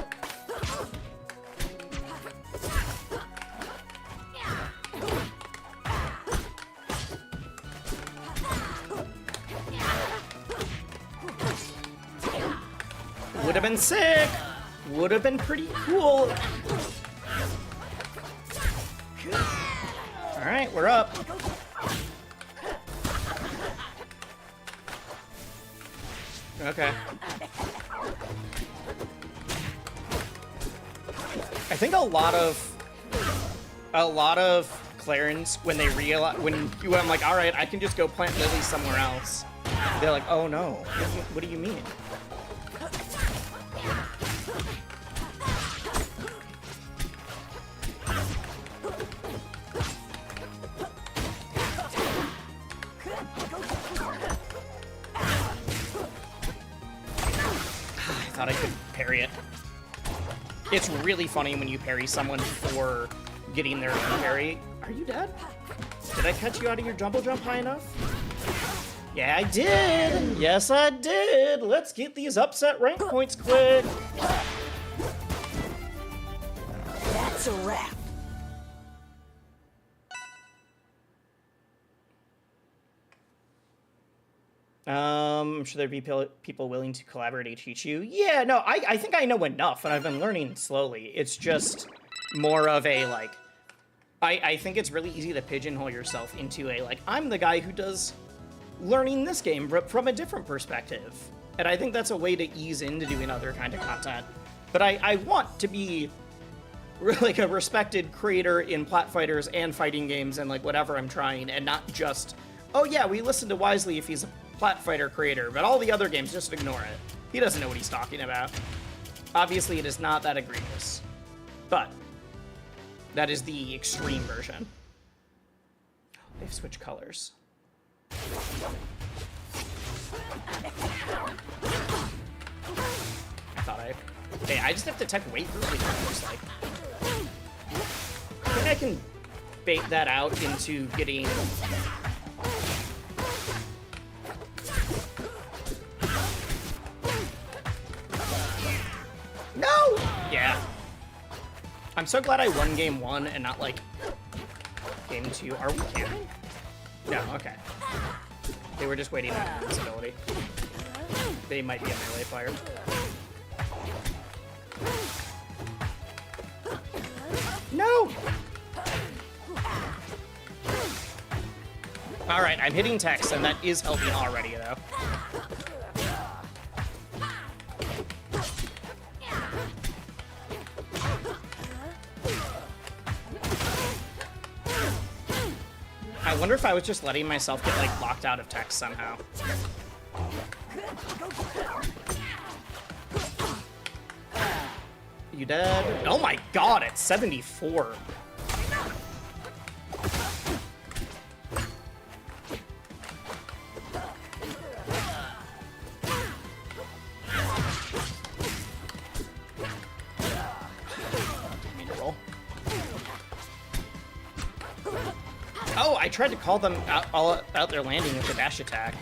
A: Would have been sick. Would have been pretty cool. All right, we're up. Okay. I think a lot of Clarence, when they realize, when I'm like, all right, I can just go plant lilies somewhere else. They're like, oh no, what do you mean? I could parry it. It's really funny when you parry someone for getting their own parry. Are you dead? Did I catch you out of your jump high enough? Yeah, I did! Yes, I did! Let's get these upset rank points quick!
B: That's a wrap.
A: I'm sure there'd be people willing to collaborate to teach you. Yeah, no, I think I know enough, and I've been learning slowly. It's just more of a, like... I think it's really easy to pigeonhole yourself into a, like, I'm the guy who does learning this game from a different perspective. And I think that's a way to ease into doing other kind of content. But I want to be, like, a respected creator in plat fighters and fighting games and, like, whatever I'm trying, and not just, oh yeah, we listen to Wisely if he's a plat fighter creator, but all the other games, just ignore it. He doesn't know what he's talking about. Obviously, it is not that egregious. But that is the extreme version. They've switched colors. Okay, I just have to tech wait really long, looks like. I think I can bait that out into getting... No! Yeah. I'm so glad I won game 1 and not, like, game 2. Are we camping? No, okay. They were just waiting on invincibility. They might be a melee fire. No! Alright, I'm hitting text, and that is helping already, though. I wonder if I was just letting myself get, like, locked out of text somehow. You dead? Oh my god, it's 74. Oh, I tried to call them out their landing with the dash attack.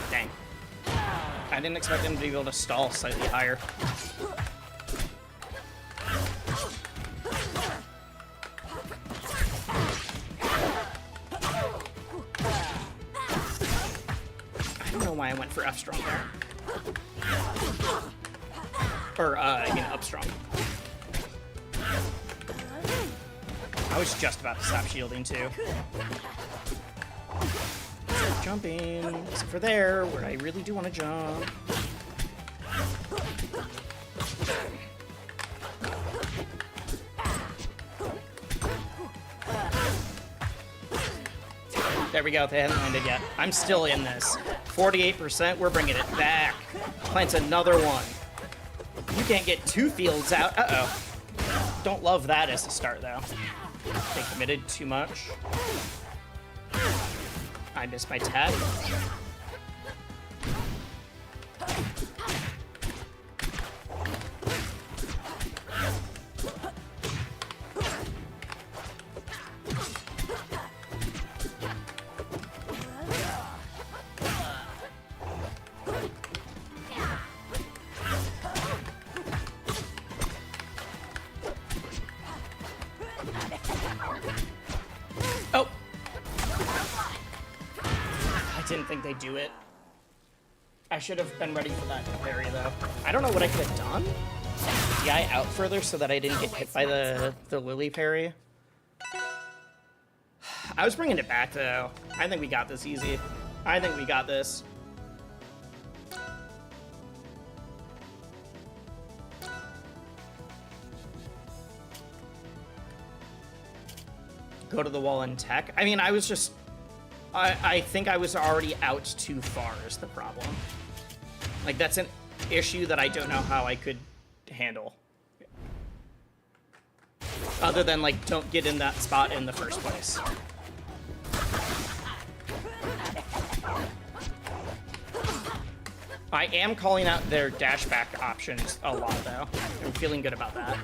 A: Dang. I didn't expect them to be able to stall slightly higher. I don't know why I went for F strong there. Or, up strong. I was just about to stop shielding, too. Jumping. Except for there, where I really do want to jump. There we go. They haven't landed yet. I'm still in this. 48%. We're bringing it back. Plants another one. You can't get 2 fields out. Uh-oh. Don't love that as a start, though. They committed too much. I missed my tag. Oh! I didn't think they'd do it. I should have been ready for that parry, though. I don't know what I could have done. The guy out further so that I didn't get hit by the Lily parry. I was bringing it back, though. I think we got this easy. I think we got this. Go to the wall and tech. I mean, I was just... I think I was already out too far is the problem. Like, that's an issue that I don't know how I could handle. Other than, like, don't get in that spot in the first place. I am calling out their dash back options a lot, though. I'm feeling good about that.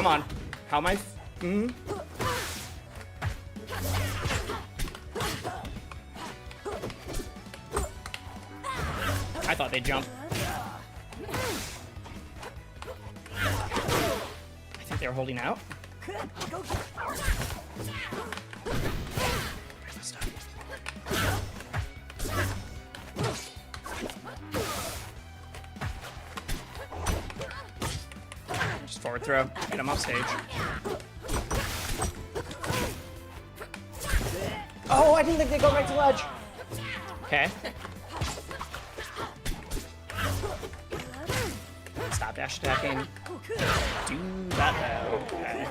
A: Come on. How am I? I thought they'd jump. I think they were holding out. Just forward throw. Get him off stage. Oh, I didn't think they'd go right to ledge. Okay. Stop stop dash attacking. Do that though. Okay.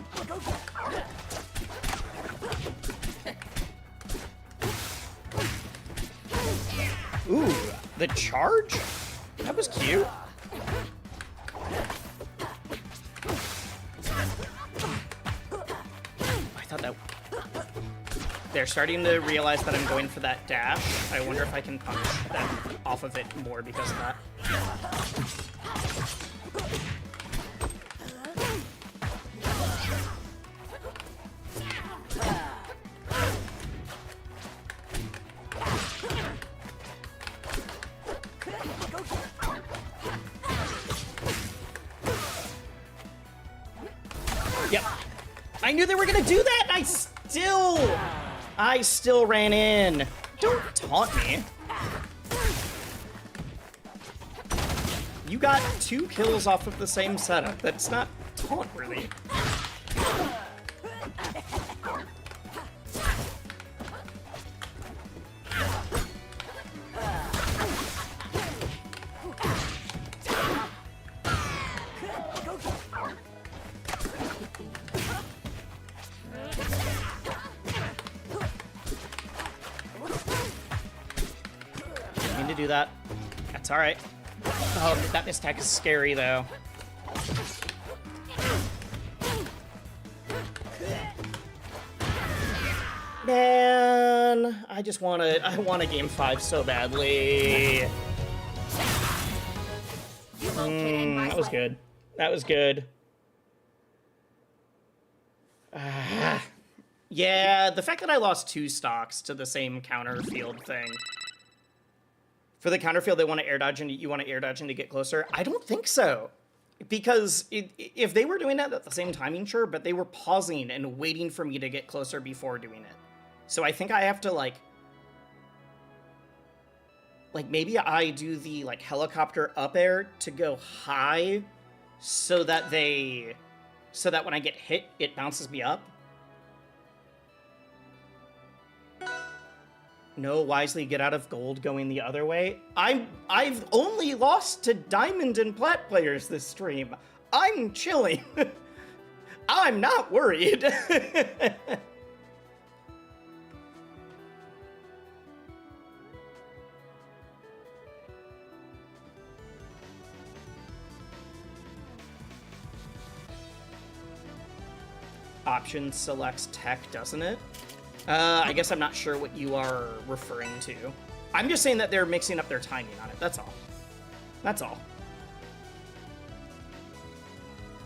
A: Ooh, the charge? That was cute. I thought that... They're starting to realize that I'm going for that dash. I wonder if I can punish them off of it more because of that. Yep. I knew they were gonna do that, and I still ran in. Don't taunt me. You got 2 kills off of the same setup. That's not taunt worthy. To do that. That's alright. Oh, that misattack is scary though. Man, I want a game 5 so badly. That was good. That was good. Yeah, the fact that I lost 2 stocks to the same counter field thing. For the counter field, they want to air dodge and you want to air dodge and to get closer? I don't think so. Because if they were doing that at the same timing, sure, but they were pausing and waiting for me to get closer before doing it. So I think I have to, like maybe I do the, like, helicopter up air to go high so that when I get hit, it bounces me up. No, wisely get out of gold going the other way. I've only lost to diamond and plat players this stream. I'm chilling. I'm not worried. Option selects tech, doesn't it? I guess I'm not sure what you are referring to. I'm just saying that they're mixing up their timing on it, that's all. That's all.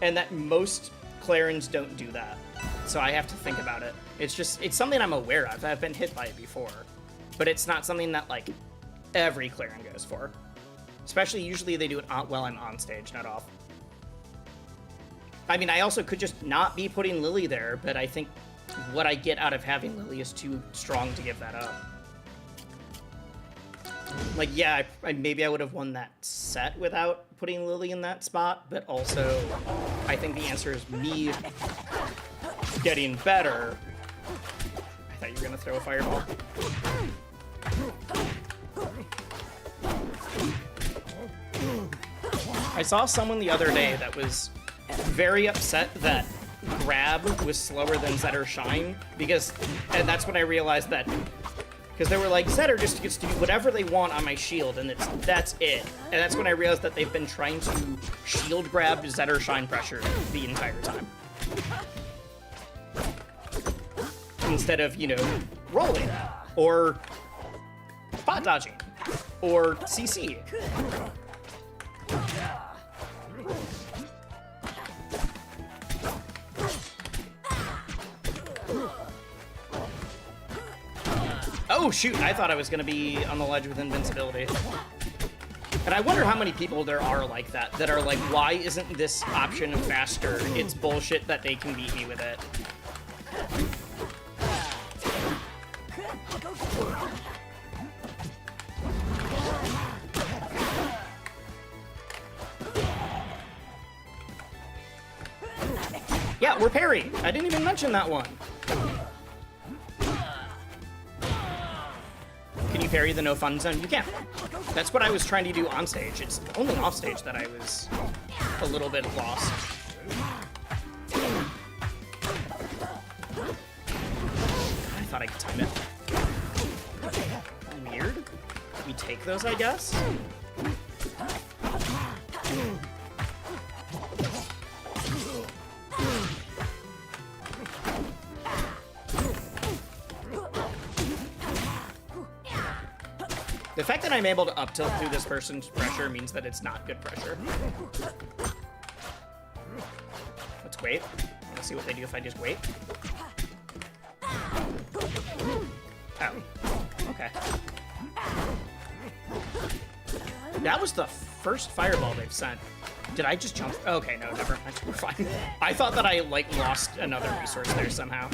A: And that most Clarins don't do that. So I have to think about it. It's something I'm aware of. I've been hit by it before. But it's not something that, like, every Clarin goes for. Especially, usually they do it while I'm on stage, not off. I mean, I also could just not be putting Lily there, but I think what I get out of having Lily is too strong to give that up. Like, yeah, maybe I would have won that set without putting Lily in that spot, but also I think the answer is me getting better. I thought you were going to throw a fireball. I saw someone the other day that was very upset that grab was slower than Zetter Shine, and that's when I realized that, because they were like, Zetter just gets to do whatever they want on my shield, and that's it. And that's when I realized that they've been trying to shield grab Zetter Shine pressure the entire time. Instead of, you know, rolling, or bot dodging, or CC. Oh shoot, I thought I was gonna be on the ledge with invincibility. And I wonder how many people there are like that are like, why isn't this option faster? It's bullshit that they can beat me with it. Yeah, we're parry. I didn't even mention that one. Can you parry the no fun zone? You can. That's what I was trying to do on stage. It's only off stage that I was a little bit lost. I thought I could time it. Weird. We take those, I guess? The fact that I'm able to up tilt through this person's pressure means that it's not good pressure. Let's wait. Let's see what they do if I just wait. Oh. Okay. That was the first fireball they've sent. Did I just jump? Okay, no, never mind. We're fine. I thought that I, like, lost another resource there somehow.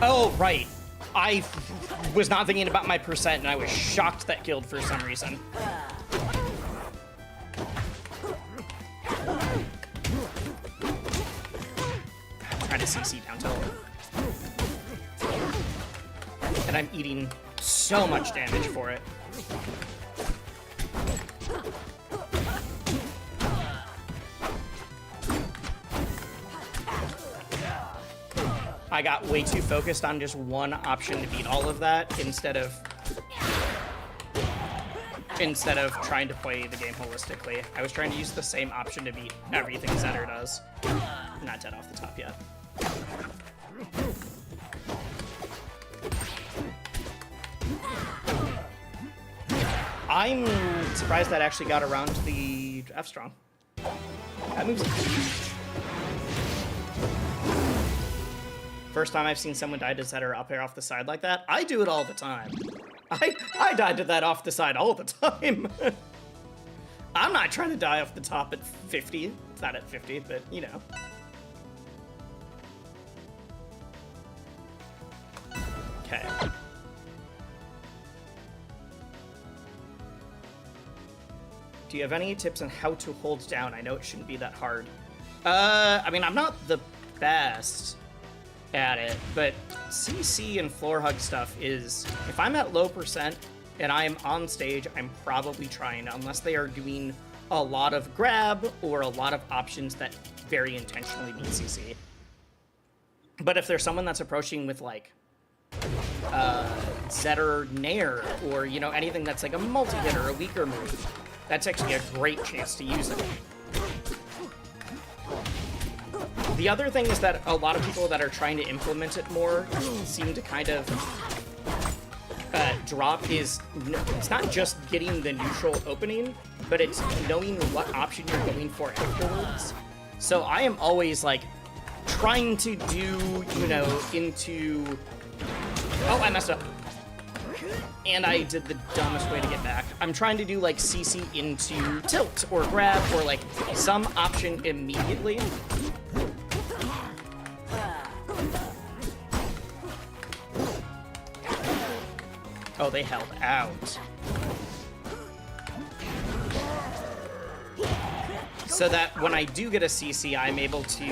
A: Oh, right. I was not thinking about my percent, and I was shocked that killed for some reason. Trying to CC down tilt. And I'm eating so much damage for it. I got way too focused on just one option to beat all of that instead of trying to play the game holistically. I was trying to use the same option to beat everything Zetter does. I'm not dead off the top yet. I'm surprised that actually got around the F strong. That moves huge. First time I've seen someone die to Zetter up air off the side like that. I do it all the time. I died to that off the side all the time. I'm not trying to die off the top at 50. It's not at 50, but you know. Okay. Do you have any tips on how to hold down? I know it shouldn't be that hard. I mean, I'm not the best at it, but CC and floor hug stuff is, if I'm at low percent and I'm on stage, I'm probably trying, unless they are doing a lot of grab or a lot of options that very intentionally beat CC. But if there's someone that's approaching with like Zetter Nair, or you know, anything that's like a multi-hit or a weaker move, that's actually a great chance to use it. The other thing is that a lot of people that are trying to implement it more seem to kind of drop is, it's not just getting the neutral opening, but it's knowing what option you're going for afterwards. So I am always like trying to do, you know, into, oh, I messed up. And I did the dumbest way to get back. I'm trying to do like CC into tilt or grab or like some option immediately. Oh, they held out. So that when I do get a CC, I'm able to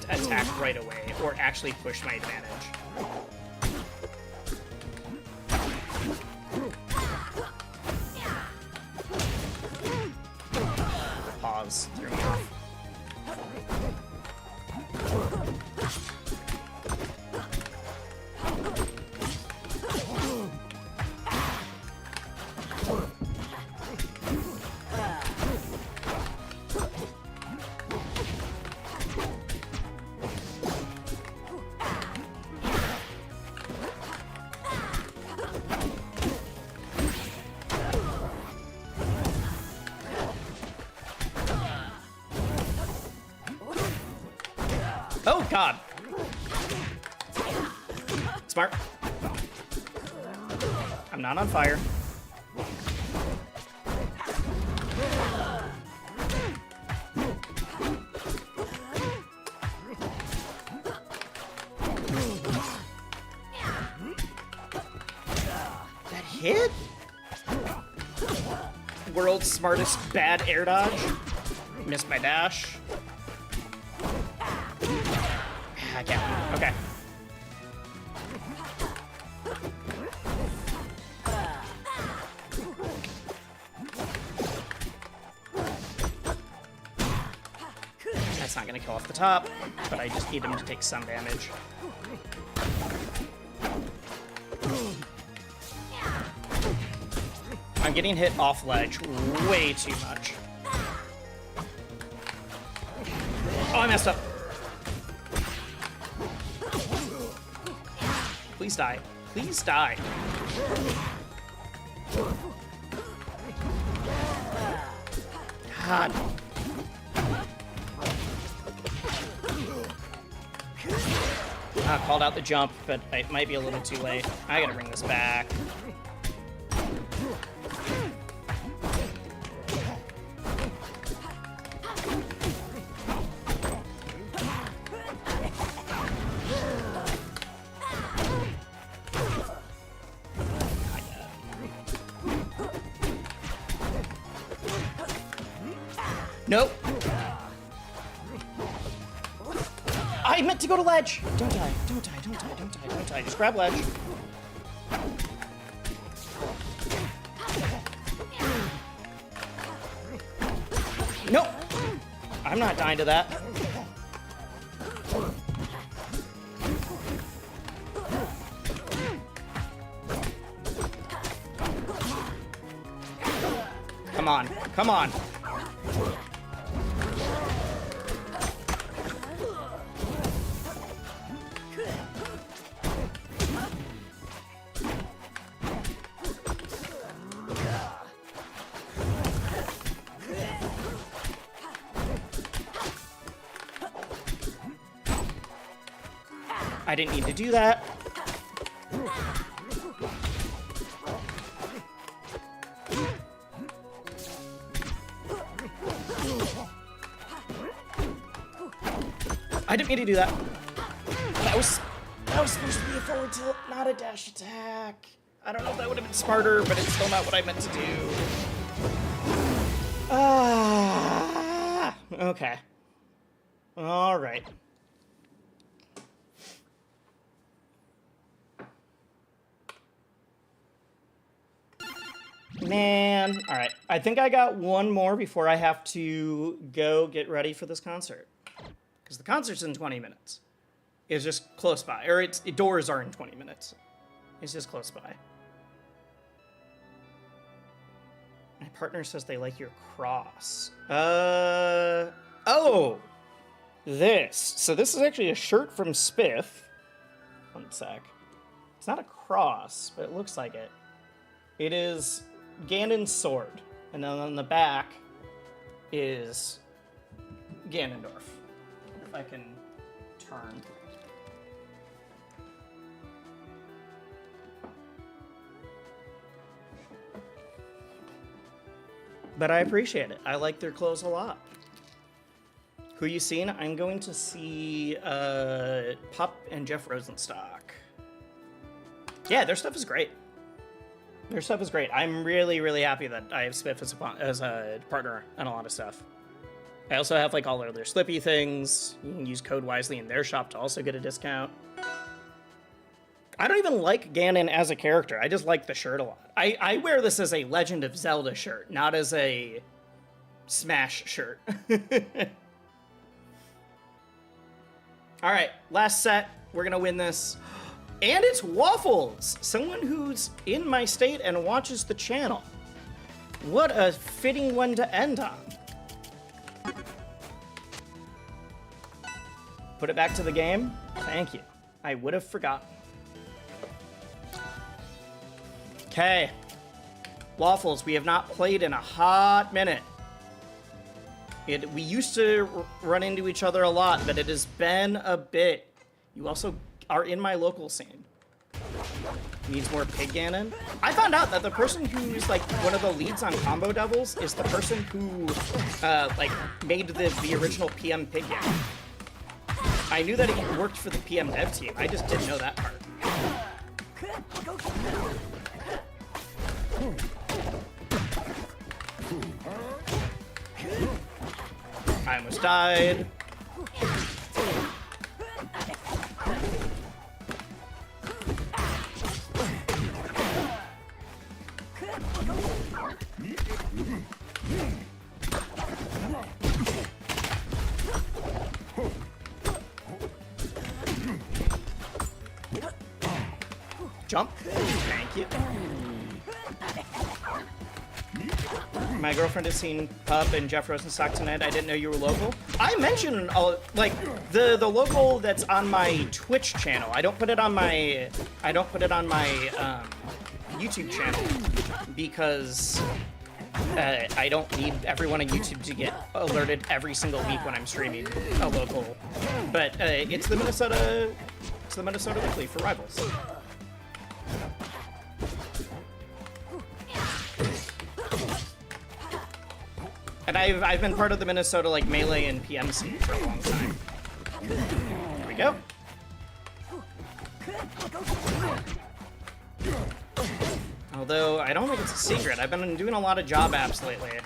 A: attack right away or actually push my advantage. Pause. Threw me off. Oh, God. Smart. I'm not on fire. world's smartest bad air dodge. Missed my dash. I can't. Okay. That's not gonna kill off the top, but I just need him to take some damage. I'm getting hit off ledge way too much. Oh, I messed up. Please die. Please die. God. Called out the jump, but it might be a little too late. I gotta bring this back. Nope. I meant to go to ledge. Don't die, don't die, don't die, don't die, don't die. Just grab ledge. Nope. I'm not dying to that. Come on, come on. I didn't need to do that. I didn't mean to do that. That was supposed to be a forward tilt, not a dash attack. I don't know if that would have been smarter, but it's still not what I meant to do. Okay. All right. Man, all right. I think I got one more before I have to go get ready for this concert. Because the concert's in 20 minutes. It's just close by. Or doors are in 20 minutes. It's just close by. My partner says they like your cross. Oh! This. So this is actually a shirt from SPIF. One sec. It's not a cross, but it looks like it. It is Ganon's sword. And then on the back is Ganondorf. If I can turn. But I appreciate it. I like their clothes a lot. Who you seen? I'm going to see Pup and Jeff Rosenstock. Yeah, their stuff is great. Their stuff is great. I'm really, really happy that I have SPIF as a partner on a lot of stuff. I also have like all of their Slippy things. You can use code wisely in their shop to also get a discount. I don't even like Ganon as a character. I just like the shirt a lot. I wear this as a Legend of Zelda shirt, not as a Smash shirt. All right, last set. We're gonna win this. And it's Waffles, someone who's in my state and watches the channel. What a fitting one to end on. Put it back to the game. Thank you. I would have forgotten. Okay. Waffles, we have not played in a hot minute. We used to run into each other a lot, but it has been a bit. You also are in my local scene. Needs more Pig Ganon. I found out that the person who's like one of the leads on Combo Devils is the person who like made the original PM Pig Ganon. I knew that he worked for the PM dev team. I just didn't know that part. I almost died. Jump. Thank you. My girlfriend has seen Pup and Jeff Rosenstock tonight. I didn't know you were local. I mentioned like the local that's on my Twitch channel. I don't put it on my YouTube channel because I don't need everyone on YouTube to get alerted every single week when I'm streaming a local. But it's the Minnesota Weekly for Rivals. And I've been part of the Minnesota like Melee and PM scene for a long time. Here we go. Although I don't think it's a secret, I've been doing a lot of job apps lately.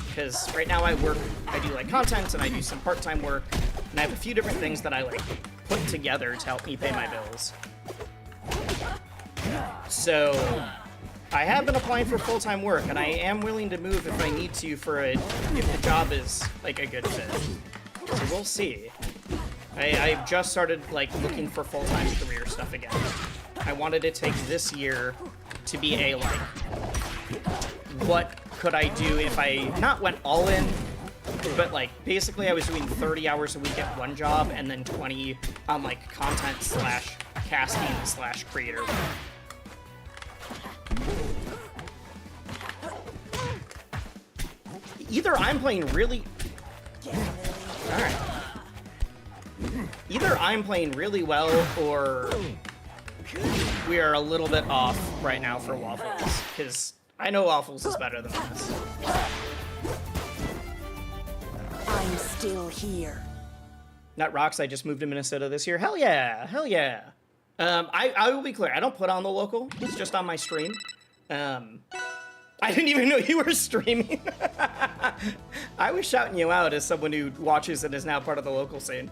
A: Because right now I do like content and I do some part-time work, and I have a few different things that I like put together to help me pay my bills. So I have been applying for full-time work, and I am willing to move if I need to if the job is like a good fit. So we'll see. I've just started like looking for full-time career stuff again. I wanted to take this year to be a like, what could I do if I not went all in, but like basically I was doing 30 hours a week at one job and then 20 on like content / casting / creator work. Either I'm playing really... Alright. Either I'm playing really well, or we are a little bit off right now for Waffles, because I know Waffles is better than this.
B: I'm still here.
A: Nut rocks, I just moved to Minnesota this year. Hell yeah, hell yeah. I will be clear, I don't put on the local, it's just on my stream. I didn't even know you were streaming. I was shouting you out as someone who watches and is now part of the local scene.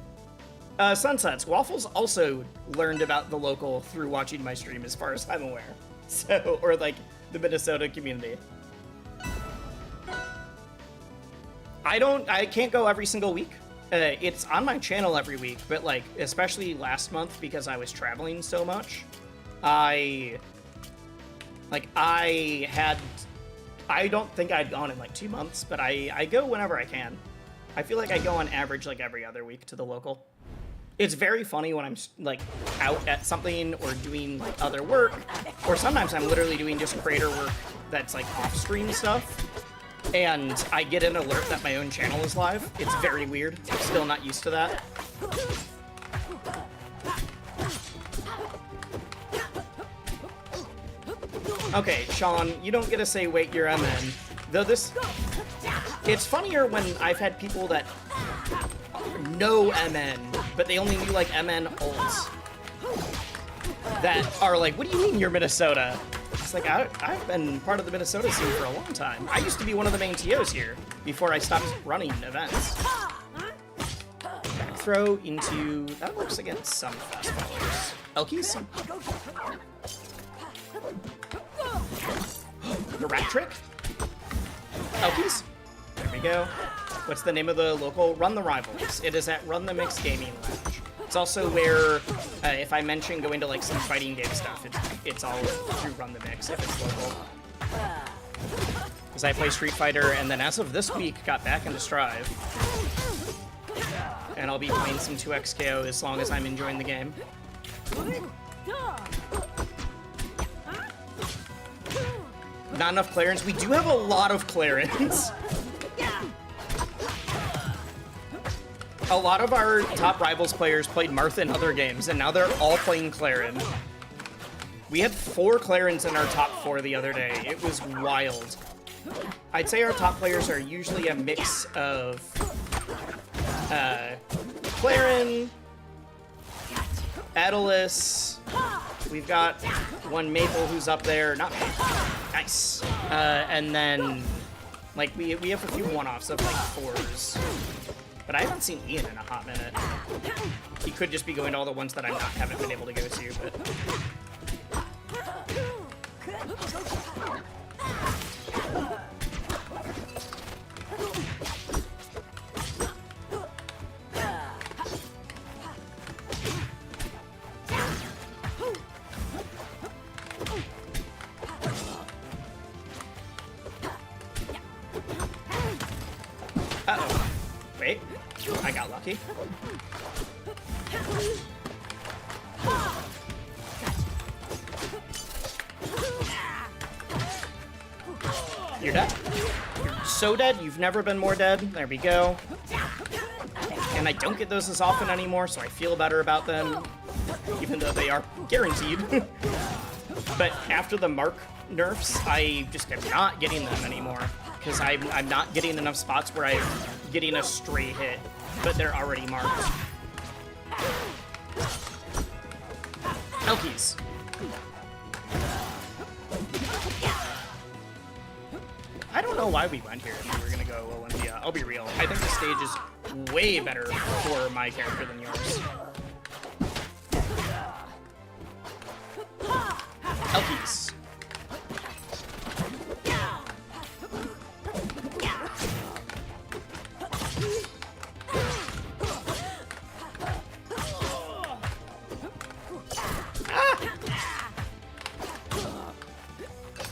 A: Sunsets, Waffles also learned about the local through watching my stream as far as I'm aware. So, or like the Minnesota community. I can't go every single week. It's on my channel every week, but like, especially last month because I was traveling so much, I don't think I'd gone in like 2 months, but I go whenever I can. I feel like I go on average like every other week to the local. It's very funny when I'm like out at something or doing like other work, or sometimes I'm literally doing just creator work that's like off-stream stuff, and I get an alert that my own channel is live. It's very weird. I'm still not used to that. Okay, Sean, you don't get to say wait your MN. Though it's funnier when I've had people that know MN, but they only knew like MN ults, that are like, what do you mean you're Minnesota? It's like, I've been part of the Minnesota scene for a long time. I used to be one of the main TOs here before I stopped running events. Back throw into, that works against some fast followers. Elkies? The rat trick? Elkies? There we go. What's the name of the local? Run the Rivals. It is at Run the Mix Gaming Lounge. It's also where, if I mention going to like some fighting game stuff, it's all through Run the Mix if it's local. Because I play Street Fighter, and then as of this week, got back into Strive. And I'll be playing some 2XKO as long as I'm enjoying the game. Not enough Clarence. We do have a lot of Clarence. A lot of our top Rivals players played Martha in other games, and now they're all playing Claren. We had 4 Clarens in our top 4 the other day. It was wild. I'd say our top players are usually a mix of Claren, Adelis. We've got one Maple who's up there. Not Maple. Nice. And then, like, we have a few one-offs of, like, 4s. But I haven't seen Ian in a hot minute. He could just be going to all the ones that haven't been able to go to, but... Uh-oh. Wait. I got lucky. You're dead. You're so dead. You've never been more dead. There we go. And I don't get those as often anymore, so I feel better about them, even though they are guaranteed. But after the mark nerfs, I just am not getting them anymore, because I'm not getting enough spots where I'm getting a stray hit, but they're already marked. Elkies. I don't know why we went here if we were gonna go Olympia. I'll be real. I think the stage is way better for my character than yours. Elkies.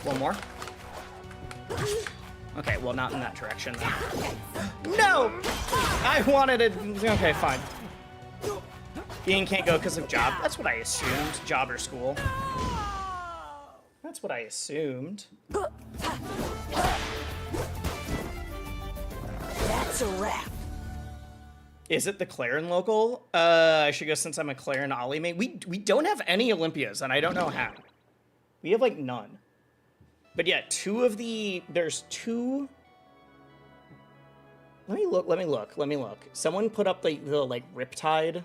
A: One more. Okay, well, not in that direction, then. No! I wanted it. Okay, fine. Ian can't go because of job. That's what I assumed. Job or school. That's what I assumed.
B: That's a wrap.
A: Is it the Claren local? I should go since I'm a Claren Ollie main. We don't have any Olympias, and I don't know how. We have, like, none. But yeah, there's two... Let me look. Someone put up the like, Riptide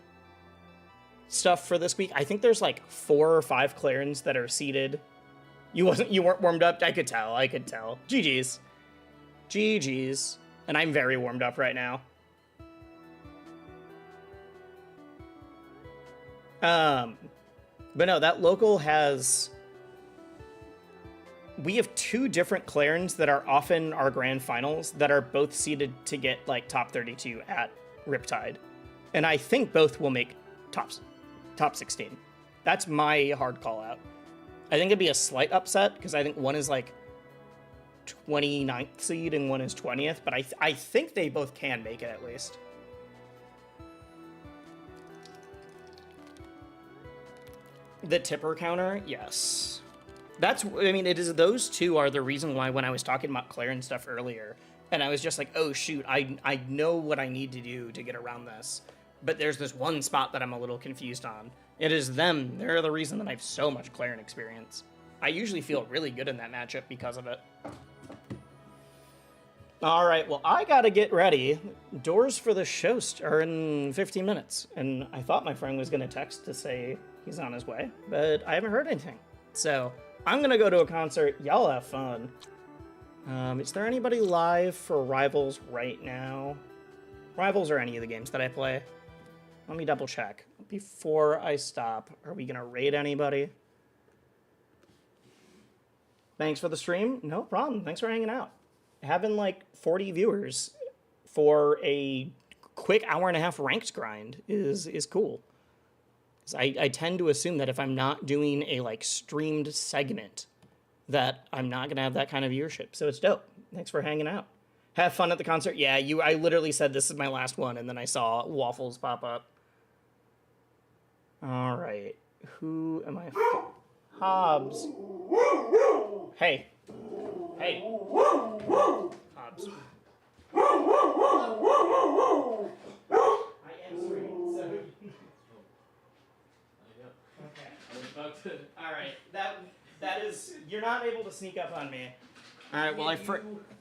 A: stuff for this week. I think there's, like, 4 or 5 Clarens that are seated. You weren't warmed up? I could tell. GG's. GG's. And I'm very warmed up right now. But no, that local has... We have 2 different Clarens that are often our grand finals that are both seeded to get, like, top 32 at Riptide. And I think both will make top 16. That's my hard call out. I think it'd be a slight upset, because I think one is, like, 29th seed and one is 20th, but I think they both can make it, at least. The tipper counter? Yes. It is, those 2 are the reason why when I was talking about Claren stuff earlier, and I was just like, oh shoot, I know what I need to do to get around this, but there's this one spot that I'm a little confused on. It is them. They're the reason that I have so much Claren experience. I usually feel really good in that matchup because of it. All right, well, I gotta get ready. Doors for the show are in 15 minutes, and I thought my friend was gonna text to say he's on his way, but I haven't heard anything. So I'm gonna go to a concert. Y'all have fun. Is there anybody live for Rivals right now? Rivals or any of the games that I play? Let me double check. Before I stop, are we gonna raid anybody? Thanks for the stream. No problem. Thanks for hanging out. Having like 40 viewers for a quick hour-and-a-half ranked grind is cool. I tend to assume that if I'm not doing a like streamed segment, that I'm not gonna have that kind of viewership. So it's dope. Thanks for hanging out. Have fun at the concert. Yeah, I literally said this is my last one, and then I saw Waffles pop up. All right, who am I? Hobbs. Hey. Hobbs. I am streaming, so. Okay. All right. That is. You're not able to sneak up on me. All right. Well,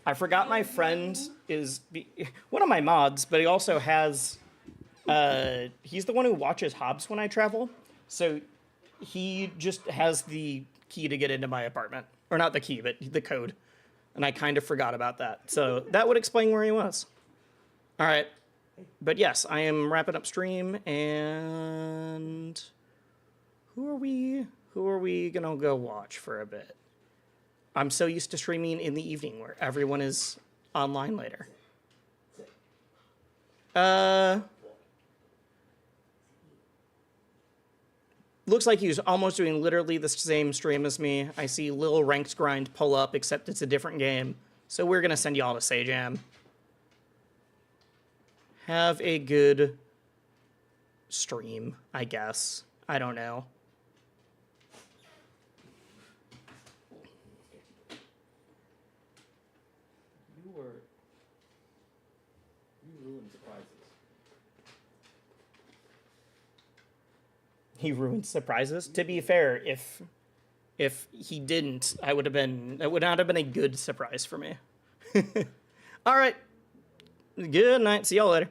A: I forgot my friend is one of my mods, but he also has. He's the one who watches Hobbs when I travel, so he just has the key to get into my apartment, or not the key, but the code, and I kind of forgot about that. So that would explain where he was. All right. But yes, I am wrapping up stream, and who are we gonna go watch for a bit? I'm so used to streaming in the evening where everyone is online later. Looks like he's almost doing literally the same stream as me. I see Lil Ranked Grind pull up, except it's a different game. So we're gonna send y'all to Sajam. Have a good stream, I guess. I don't know.
C: You ruined surprises.
A: He ruined surprises. To be fair, if he didn't, it would not have been a good surprise for me. All right. Good night. See y'all later.